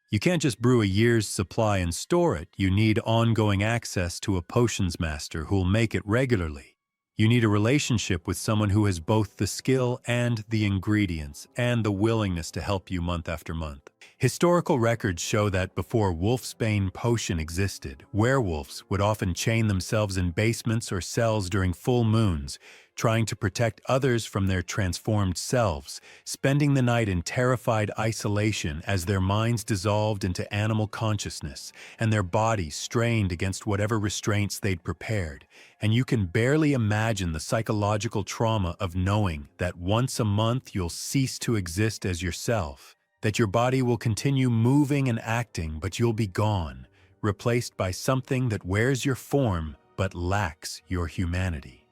You can't just brew a year's supply and store it, you need ongoing access to a potions master who'll make it regularly. You need a relationship with someone who has both the skill and the ingredients and the willingness to help you month after month. Historical records show that before Wolfsbane potion existed, werewolves would often chain themselves in basements or cells during full moons, trying to protect others from their transformed selves, spending the night in terrified isolation as their minds dissolved into animal consciousness and their bodies strained against whatever restraints they'd prepared. And you can barely imagine the psychological trauma of knowing that once a month you'll cease to exist as yourself, that your body will continue moving and acting, but you'll be gone, replaced by something that wears your form but lacks your humanity.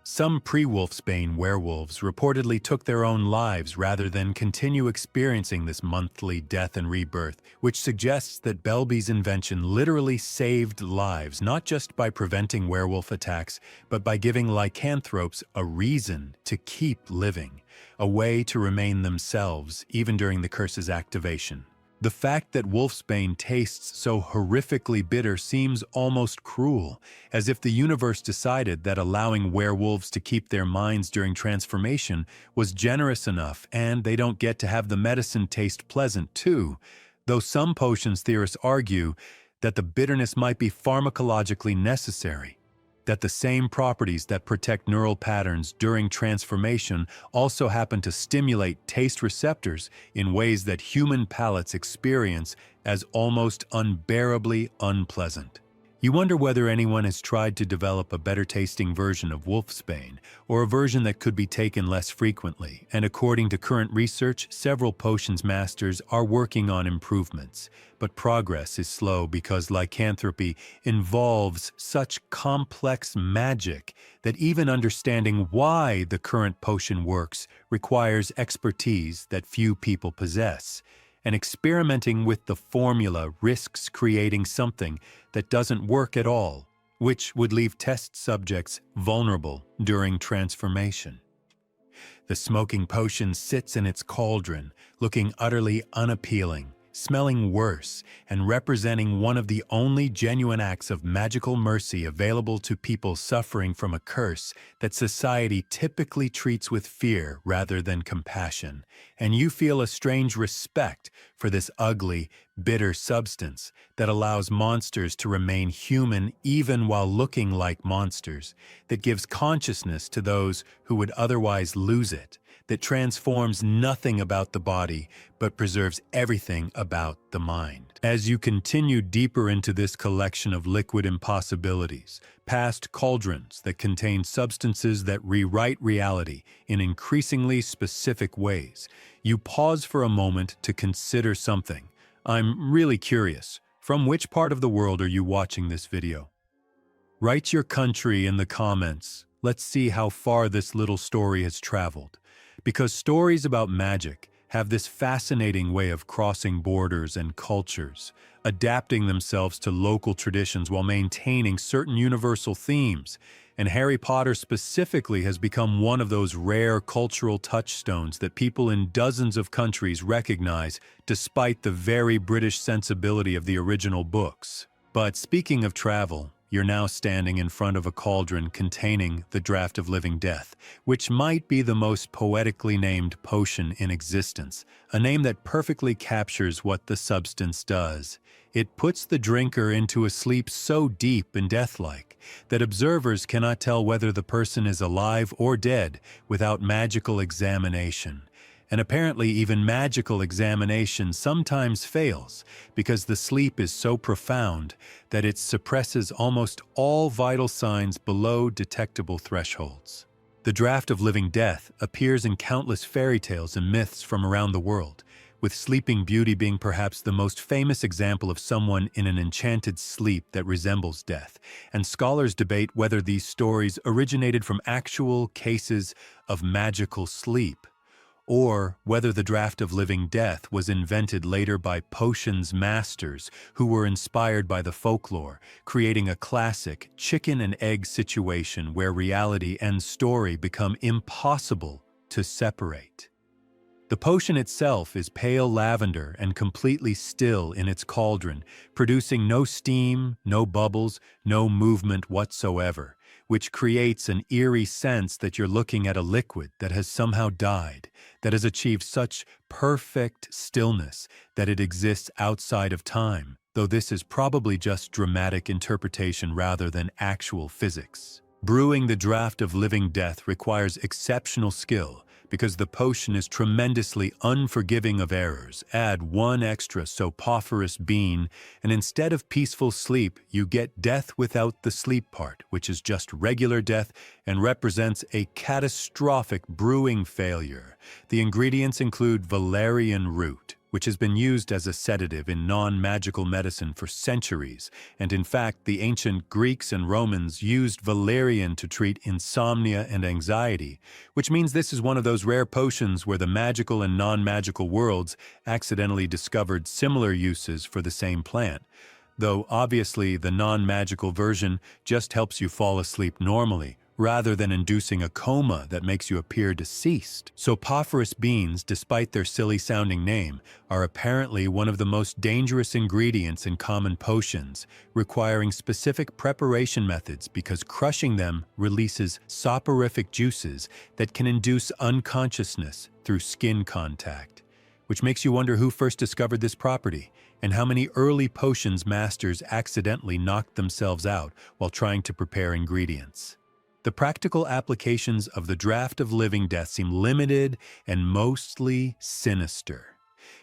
Some pre-Wolfsbane werewolves reportedly took their own lives rather than continue experiencing this monthly death and rebirth, which suggests that Belby's invention literally saved lives, not just by preventing werewolf attacks, but by giving lycanthropes a reason to keep living, a way to remain themselves even during the curse's activation. The fact that Wolfsbane tastes so horrifically bitter seems almost cruel, as if the universe decided that allowing werewolves to keep their minds during transformation was generous enough and they don't get to have the medicine taste pleasant too, though some potions theorists argue that the bitterness might be pharmacologically necessary, that the same properties that protect neural patterns during transformation also happen to stimulate taste receptors in ways that human palates experience as almost unbearably unpleasant. You wonder whether anyone has tried to develop a better-tasting version of Wolfsbane, or a version that could be taken less frequently, and according to current research, several potions masters are working on improvements. But progress is slow because lycanthropy involves such complex magic that even understanding why the current potion works requires expertise that few people possess. And experimenting with the formula risks creating something that doesn't work at all, which would leave test subjects vulnerable during transformation. The smoking potion sits in its cauldron, looking utterly unappealing, smelling worse, and representing one of the only genuine acts of magical mercy available to people suffering from a curse that society typically treats with fear rather than compassion. And you feel a strange respect for this ugly, bitter substance that allows monsters to remain human even while looking like monsters, that gives consciousness to those who would otherwise lose it, that transforms nothing about the body but preserves everything about the mind. As you continue deeper into this collection of liquid impossibilities, past cauldrons that contain substances that rewrite reality in increasingly specific ways, you pause for a moment to consider something. I'm really curious, from which part of the world are you watching this video? Write your country in the comments. Let's see how far this little story has traveled. Because stories about magic have this fascinating way of crossing borders and cultures, adapting themselves to local traditions while maintaining certain universal themes. And Harry Potter specifically has become one of those rare cultural touchstones that people in dozens of countries recognize despite the very British sensibility of the original books. But speaking of travel, you're now standing in front of a cauldron containing the Draught of Living Death, which might be the most poetically named potion in existence, a name that perfectly captures what the substance does. It puts the drinker into a sleep so deep and death-like that observers cannot tell whether the person is alive or dead without magical examination. And apparently even magical examination sometimes fails because the sleep is so profound that it suppresses almost all vital signs below detectable thresholds. The draught of living death appears in countless fairy tales and myths from around the world, with Sleeping Beauty being perhaps the most famous example of someone in an enchanted sleep that resembles death, and scholars debate whether these stories originated from actual cases of magical sleep, or whether the draught of living death was invented later by potions masters who were inspired by the folklore, creating a classic chicken and egg situation where reality and story become impossible to separate. The potion itself is pale lavender and completely still in its cauldron, producing no steam, no bubbles, no movement whatsoever, which creates an eerie sense that you're looking at a liquid that has somehow died, that has achieved such perfect stillness that it exists outside of time, though this is probably just dramatic interpretation rather than actual physics. Brewing the draught of living death requires exceptional skill, because the potion is tremendously unforgiving of errors. Add one extra soporiferous bean, and instead of peaceful sleep, you get death without the sleep part, which is just regular death and represents a catastrophic brewing failure. The ingredients include valerian root, which has been used as a sedative in non-magical medicine for centuries, and in fact, the ancient Greeks and Romans used valerian to treat insomnia and anxiety, which means this is one of those rare potions where the magical and non-magical worlds accidentally discovered similar uses for the same plant, though obviously the non-magical version just helps you fall asleep normally, rather than inducing a coma that makes you appear deceased. Soporiferous beans, despite their silly-sounding name, are apparently one of the most dangerous ingredients in common potions, requiring specific preparation methods because crushing them releases soporific juices that can induce unconsciousness through skin contact, which makes you wonder who first discovered this property and how many early potions masters accidentally knocked themselves out while trying to prepare ingredients. The practical applications of the draught of living death seem limited and mostly sinister.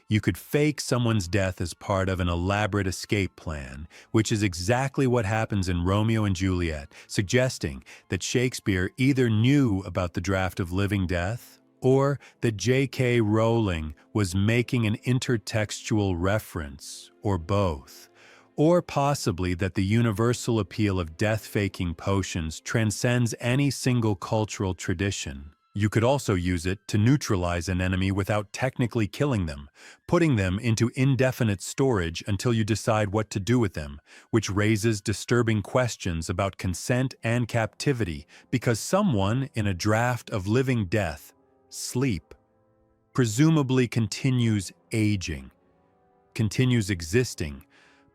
You could fake someone's death as part of an elaborate escape plan, which is exactly what happens in Romeo and Juliet, suggesting that Shakespeare either knew about the draught of living death or that J.K. Rowling was making an intertextual reference, or both. Or possibly that the universal appeal of death-faking potions transcends any single cultural tradition. You could also use it to neutralize an enemy without technically killing them, putting them into indefinite storage until you decide what to do with them, which raises disturbing questions about consent and captivity because someone in a draught of living death, sleep, presumably continues aging, continues existing,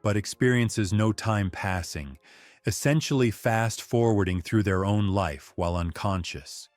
but experiences no time passing, essentially fast-forwarding through their own life while unconscious.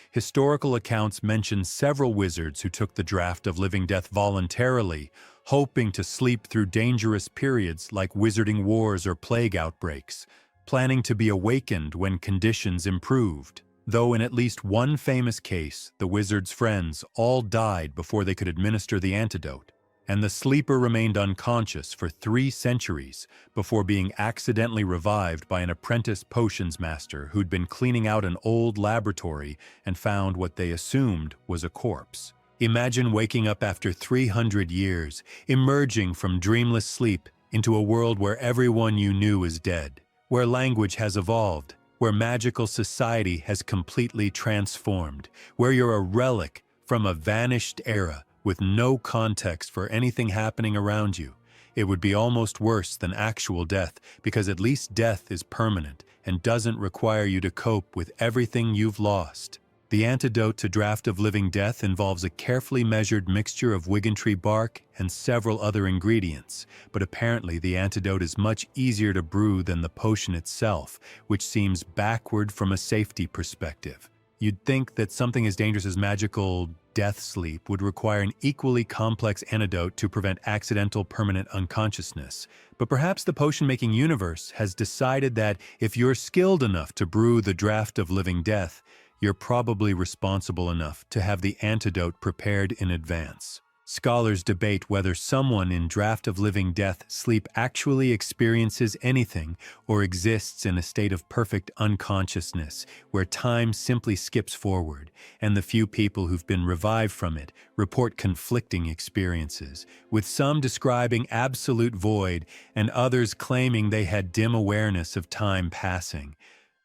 Historical accounts mention several wizards who took the draught of living death voluntarily, hoping to sleep through dangerous periods like wizarding wars or plague outbreaks, planning to be awakened when conditions improved. Though in at least one famous case, the wizard's friends all died before they could administer the antidote, and the sleeper remained unconscious for 3 centuries before being accidentally revived by an apprentice potions master who'd been cleaning out an old laboratory and found what they assumed was a corpse. Imagine waking up after 300 years, emerging from dreamless sleep into a world where everyone you knew is dead, where language has evolved, where magical society has completely transformed, where you're a relic from a vanished era, with no context for anything happening around you. It would be almost worse than actual death, because at least death is permanent and doesn't require you to cope with everything you've lost. The antidote to draught of living death involves a carefully measured mixture of wiggentree bark and several other ingredients, but apparently the antidote is much easier to brew than the potion itself, which seems backward from a safety perspective. You'd think that something as dangerous as magical death sleep would require an equally complex antidote to prevent accidental permanent unconsciousness. But perhaps the potion-making universe has decided that if you're skilled enough to brew the draught of living death, you're probably responsible enough to have the antidote prepared in advance. Scholars debate whether someone in Draft of Living Death sleep actually experiences anything or exists in a state of perfect unconsciousness where time simply skips forward, and the few people who've been revived from it report conflicting experiences, with some describing absolute void and others claiming they had dim awareness of time passing.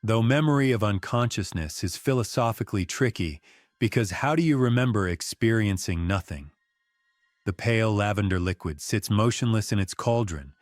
Though memory of unconsciousness is philosophically tricky, because how do you remember experiencing nothing? The pale lavender liquid sits motionless in its cauldron,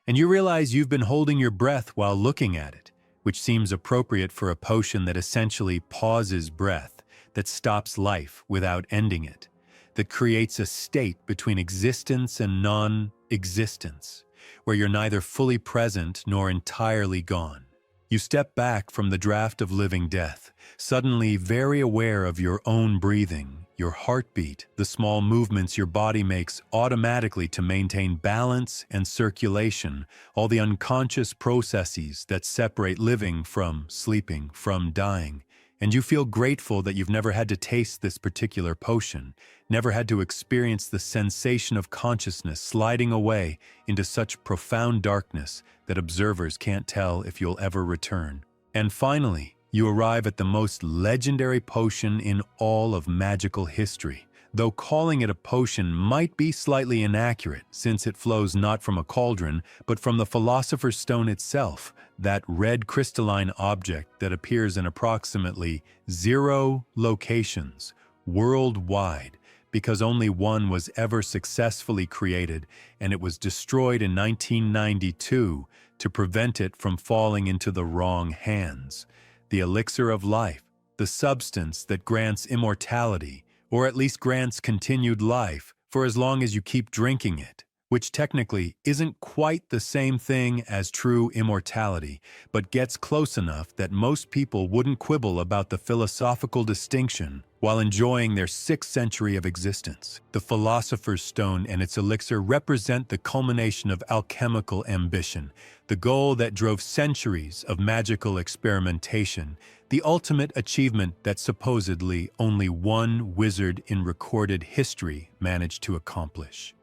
and you realize you've been holding your breath while looking at it, which seems appropriate for a potion that essentially pauses breath, that stops life without ending it, that creates a state between existence and non-existence, where you're neither fully present nor entirely gone. You step back from the draft of living death, suddenly very aware of your own breathing, your heartbeat, the small movements your body makes automatically to maintain balance and circulation, all the unconscious processes that separate living from sleeping, from dying. And you feel grateful that you've never had to taste this particular potion, never had to experience the sensation of consciousness sliding away into such profound darkness that observers can't tell if you'll ever return. And finally, you arrive at the most legendary potion in all of magical history, though calling it a potion might be slightly inaccurate since it flows not from a cauldron, but from the Philosopher's Stone itself, that red crystalline object that appears in approximately 0 locations worldwide, because only one was ever successfully created, and it was destroyed in 1992 to prevent it from falling into the wrong hands. The elixir of life, the substance that grants immortality, or at least grants continued life, for as long as you keep drinking it, which technically isn't quite the same thing as true immortality, but gets close enough that most people wouldn't quibble about the philosophical distinction while enjoying their 6th century of existence. The Philosopher's Stone and its elixir represent the culmination of alchemical ambition, the goal that drove centuries of magical experimentation, the ultimate achievement that supposedly only one wizard in recorded history managed to accomplish.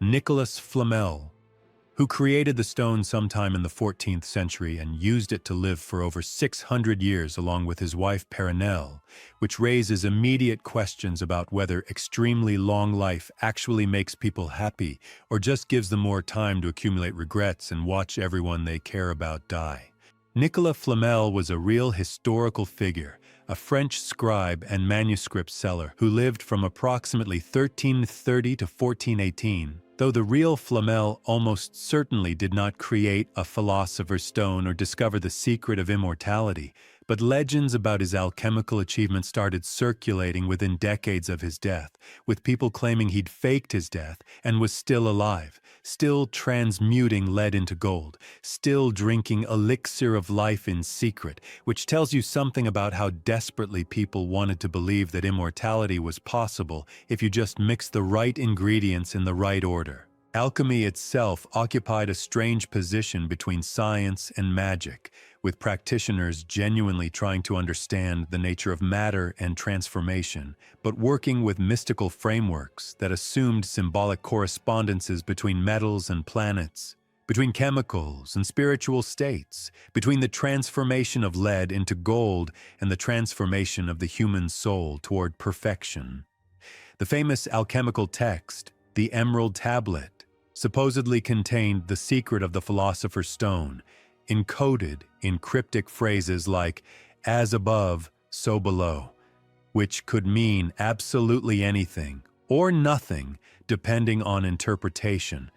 Nicholas Flamel, who created the stone sometime in the 14th century and used it to live for over 600 years along with his wife Perenelle, which raises immediate questions about whether extremely long life actually makes people happy or just gives them more time to accumulate regrets and watch everyone they care about die. Nicolas Flamel was a real historical figure, a French scribe and manuscript seller who lived from approximately 1330 to 1418, though the real Flamel almost certainly did not create a philosopher's stone or discover the secret of immortality, but legends about his alchemical achievements started circulating within decades of his death, with people claiming he'd faked his death and was still alive, still transmuting lead into gold, still drinking elixir of life in secret, which tells you something about how desperately people wanted to believe that immortality was possible if you just mixed the right ingredients in the right order. Alchemy itself occupied a strange position between science and magic, with practitioners genuinely trying to understand the nature of matter and transformation, but working with mystical frameworks that assumed symbolic correspondences between metals and planets, between chemicals and spiritual states, between the transformation of lead into gold and the transformation of the human soul toward perfection. The famous alchemical text, the Emerald Tablet, supposedly contained the secret of the Philosopher's Stone, encoded in cryptic phrases like, "as above, so below," which could mean absolutely anything or nothing depending on interpretation.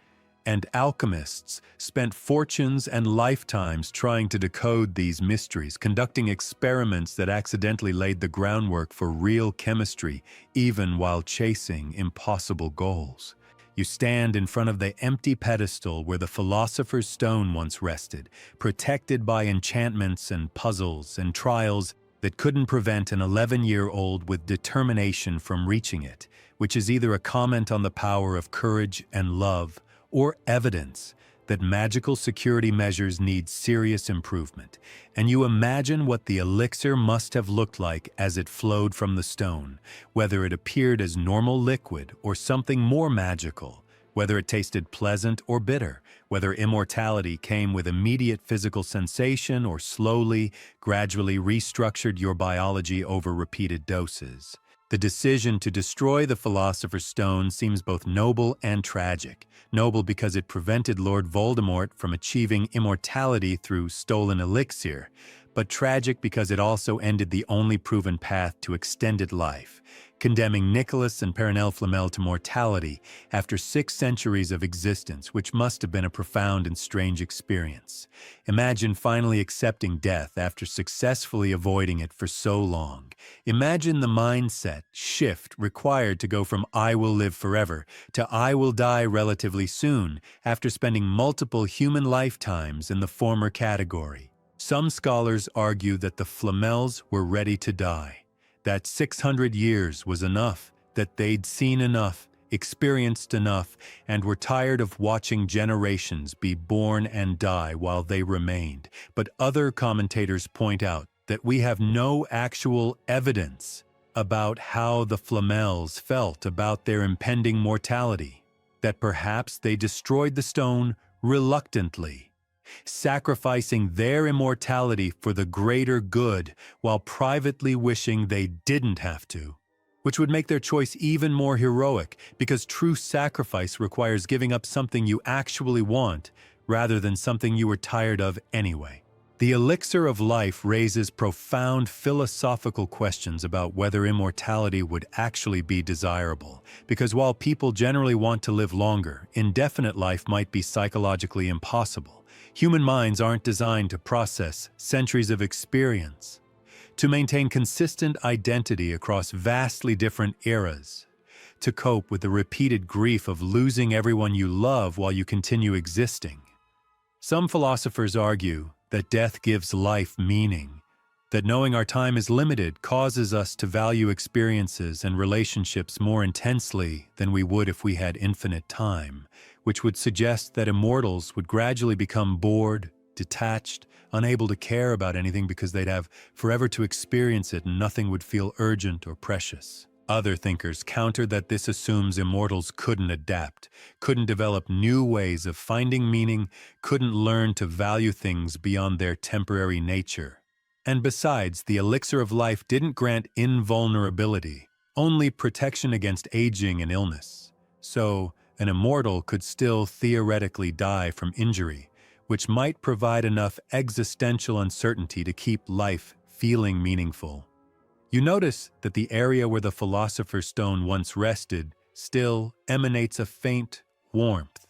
And alchemists spent fortunes and lifetimes trying to decode these mysteries, conducting experiments that accidentally laid the groundwork for real chemistry, even while chasing impossible goals. You stand in front of the empty pedestal where the Philosopher's Stone once rested, protected by enchantments and puzzles and trials that couldn't prevent an 11-year-old with determination from reaching it, which is either a comment on the power of courage and love or evidence that magical security measures need serious improvement, and you imagine what the elixir must have looked like as it flowed from the stone, whether it appeared as normal liquid or something more magical, whether it tasted pleasant or bitter, whether immortality came with immediate physical sensation or slowly, gradually restructured your biology over repeated doses. The decision to destroy the Philosopher's Stone seems both noble and tragic. Noble because it prevented Lord Voldemort from achieving immortality through stolen elixir, but tragic because it also ended the only proven path to extended life, condemning Nicholas and Perenelle Flamel to mortality after 6 centuries of existence, which must have been a profound and strange experience. Imagine finally accepting death after successfully avoiding it for so long. Imagine the mindset shift required to go from "I will live forever" to "I will die relatively soon" after spending multiple human lifetimes in the former category. Some scholars argue that the Flamels were ready to die, that 600 years was enough, that they'd seen enough, experienced enough, and were tired of watching generations be born and die while they remained. But other commentators point out that we have no actual evidence about how the Flamels felt about their impending mortality, that perhaps they destroyed the stone reluctantly, sacrificing their immortality for the greater good while privately wishing they didn't have to, which would make their choice even more heroic because true sacrifice requires giving up something you actually want rather than something you were tired of anyway. The elixir of life raises profound philosophical questions about whether immortality would actually be desirable, because while people generally want to live longer, indefinite life might be psychologically impossible. Human minds aren't designed to process centuries of experience, to maintain consistent identity across vastly different eras, to cope with the repeated grief of losing everyone you love while you continue existing. Some philosophers argue that death gives life meaning, that knowing our time is limited causes us to value experiences and relationships more intensely than we would if we had infinite time, which would suggest that immortals would gradually become bored, detached, unable to care about anything because they'd have forever to experience it and nothing would feel urgent or precious. Other thinkers counter that this assumes immortals couldn't adapt, couldn't develop new ways of finding meaning, couldn't learn to value things beyond their temporary nature. And besides, the elixir of life didn't grant invulnerability, only protection against aging and illness. So, an immortal could still theoretically die from injury, which might provide enough existential uncertainty to keep life feeling meaningful. You notice that the area where the Philosopher's Stone once rested still emanates a faint warmth,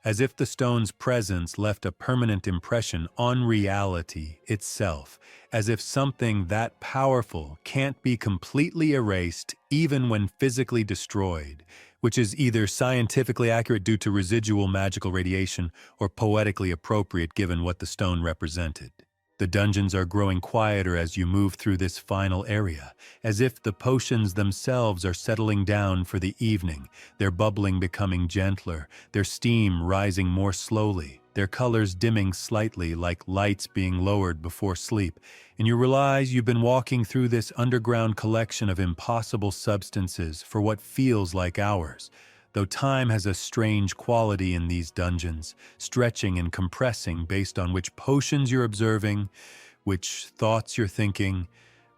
as if the stone's presence left a permanent impression on reality itself, as if something that powerful can't be completely erased even when physically destroyed, which is either scientifically accurate due to residual magical radiation or poetically appropriate given what the stone represented. The dungeons are growing quieter as you move through this final area, as if the potions themselves are settling down for the evening, their bubbling becoming gentler, their steam rising more slowly, their colors dimming slightly like lights being lowered before sleep, and you realize you've been walking through this underground collection of impossible substances for what feels like hours. Though time has a strange quality in these dungeons, stretching and compressing based on which potions you're observing, which thoughts you're thinking,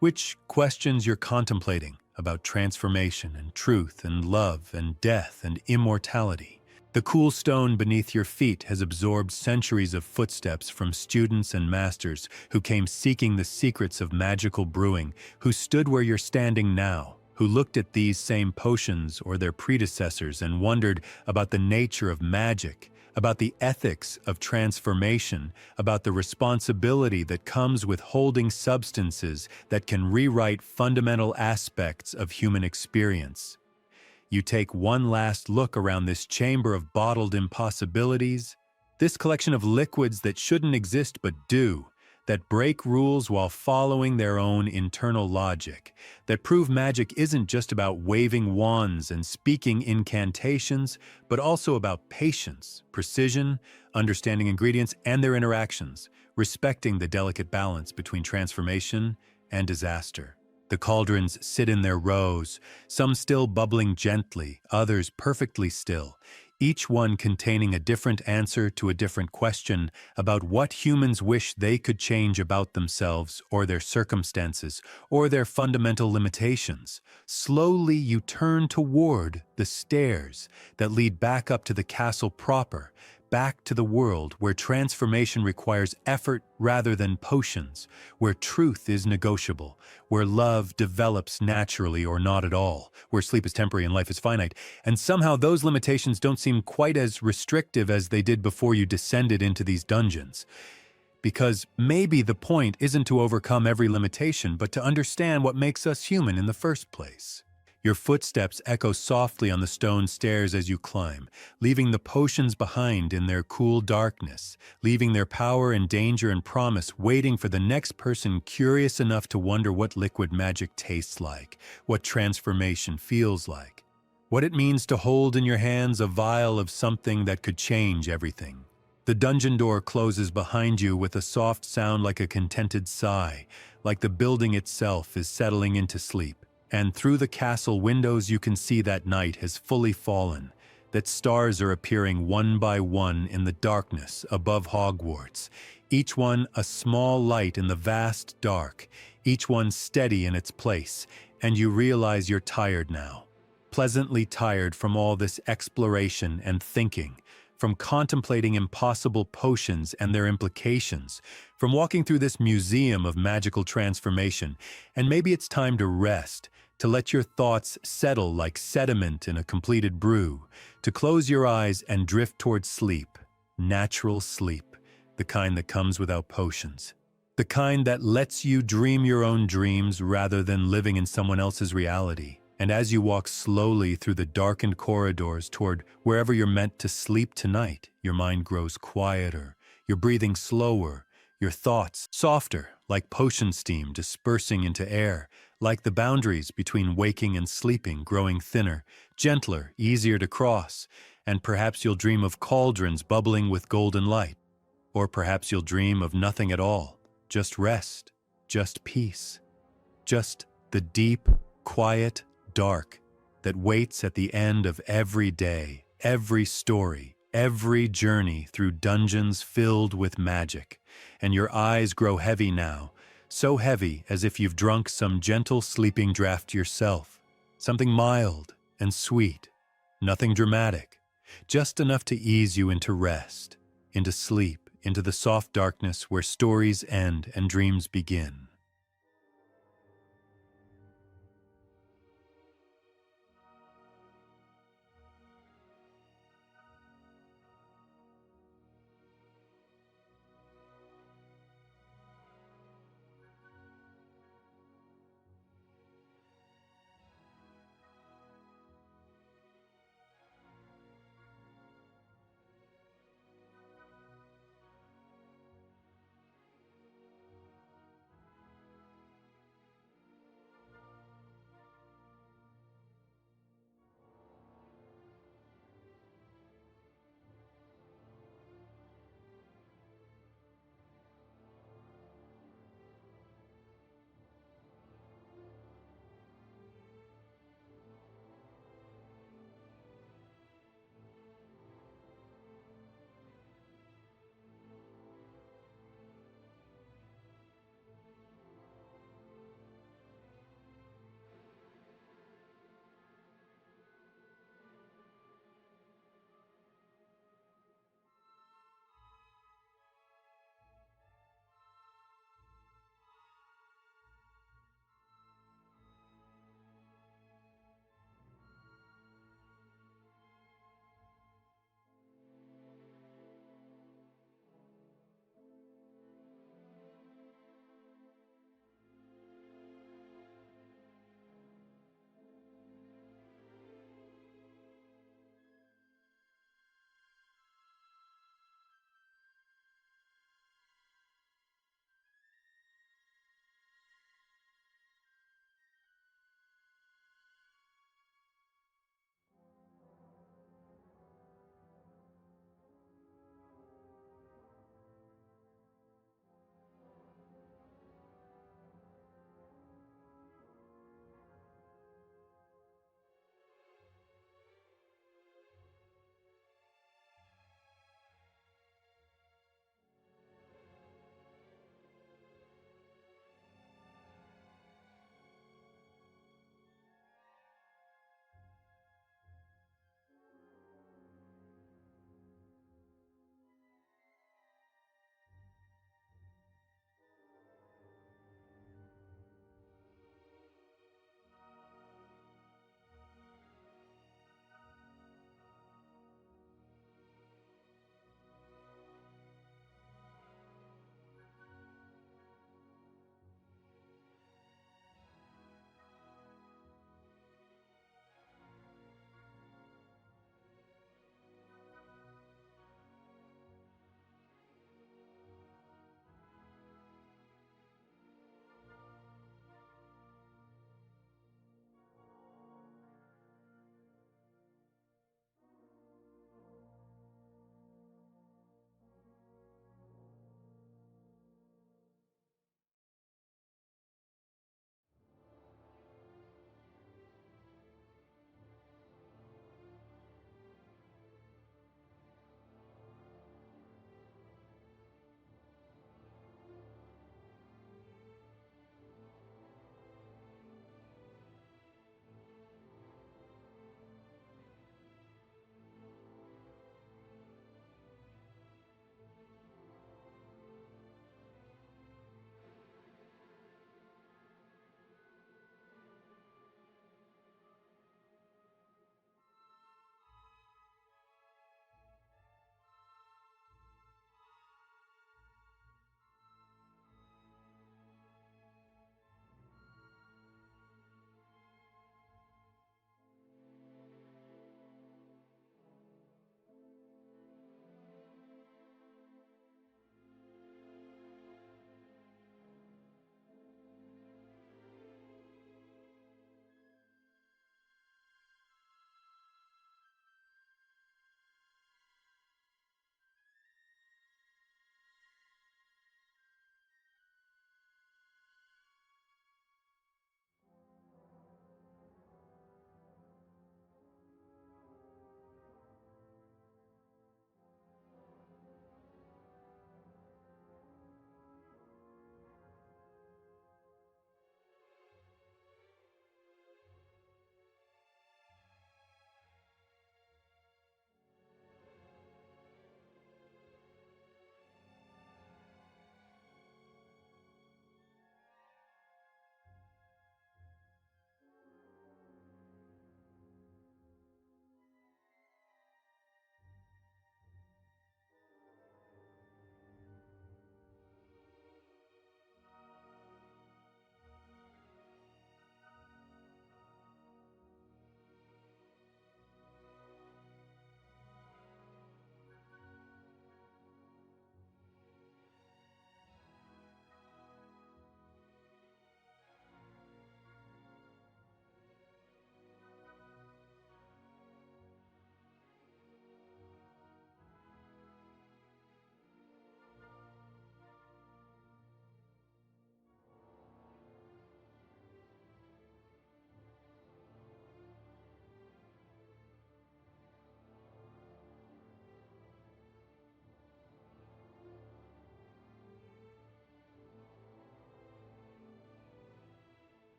which questions you're contemplating about transformation and truth and love and death and immortality. The cool stone beneath your feet has absorbed centuries of footsteps from students and masters who came seeking the secrets of magical brewing, who stood where you're standing now, who looked at these same potions or their predecessors and wondered about the nature of magic, about the ethics of transformation, about the responsibility that comes with holding substances that can rewrite fundamental aspects of human experience. You take one last look around this chamber of bottled impossibilities, this collection of liquids that shouldn't exist but do, that break rules while following their own internal logic, that prove magic isn't just about waving wands and speaking incantations, but also about patience, precision, understanding ingredients and their interactions, respecting the delicate balance between transformation and disaster. The cauldrons sit in their rows, some still bubbling gently, others perfectly still, each one containing a different answer to a different question about what humans wish they could change about themselves or their circumstances or their fundamental limitations. Slowly you turn toward the stairs that lead back up to the castle proper, back to the world where transformation requires effort rather than potions, where truth is negotiable, where love develops naturally or not at all, where sleep is temporary and life is finite, and somehow those limitations don't seem quite as restrictive as they did before you descended into these dungeons. Because maybe the point isn't to overcome every limitation, but to understand what makes us human in the first place. Your footsteps echo softly on the stone stairs as you climb, leaving the potions behind in their cool darkness, leaving their power and danger and promise waiting for the next person curious enough to wonder what liquid magic tastes like, what transformation feels like, what it means to hold in your hands a vial of something that could change everything. The dungeon door closes behind you with a soft sound like a contented sigh, like the building itself is settling into sleep. And through the castle windows you can see that night has fully fallen, that stars are appearing one by one in the darkness above Hogwarts, each one a small light in the vast dark, each one steady in its place, and you realize you're tired now, pleasantly tired from all this exploration and thinking, from contemplating impossible potions and their implications, from walking through this museum of magical transformation, and maybe it's time to rest, to let your thoughts settle like sediment in a completed brew, to close your eyes and drift towards sleep, natural sleep, the kind that comes without potions, the kind that lets you dream your own dreams rather than living in someone else's reality. And as you walk slowly through the darkened corridors toward wherever you're meant to sleep tonight, your mind grows quieter, your breathing slower, your thoughts softer, like potion steam dispersing into air, like the boundaries between waking and sleeping growing thinner, gentler, easier to cross, and perhaps you'll dream of cauldrons bubbling with golden light. Or perhaps you'll dream of nothing at all, just rest, just peace, just the deep, quiet dark that waits at the end of every day, every story, every journey through dungeons filled with magic. And your eyes grow heavy now, so heavy as if you've drunk some gentle sleeping draught yourself, something mild and sweet, nothing dramatic, just enough to ease you into rest, into sleep, into the soft darkness where stories end and dreams begin.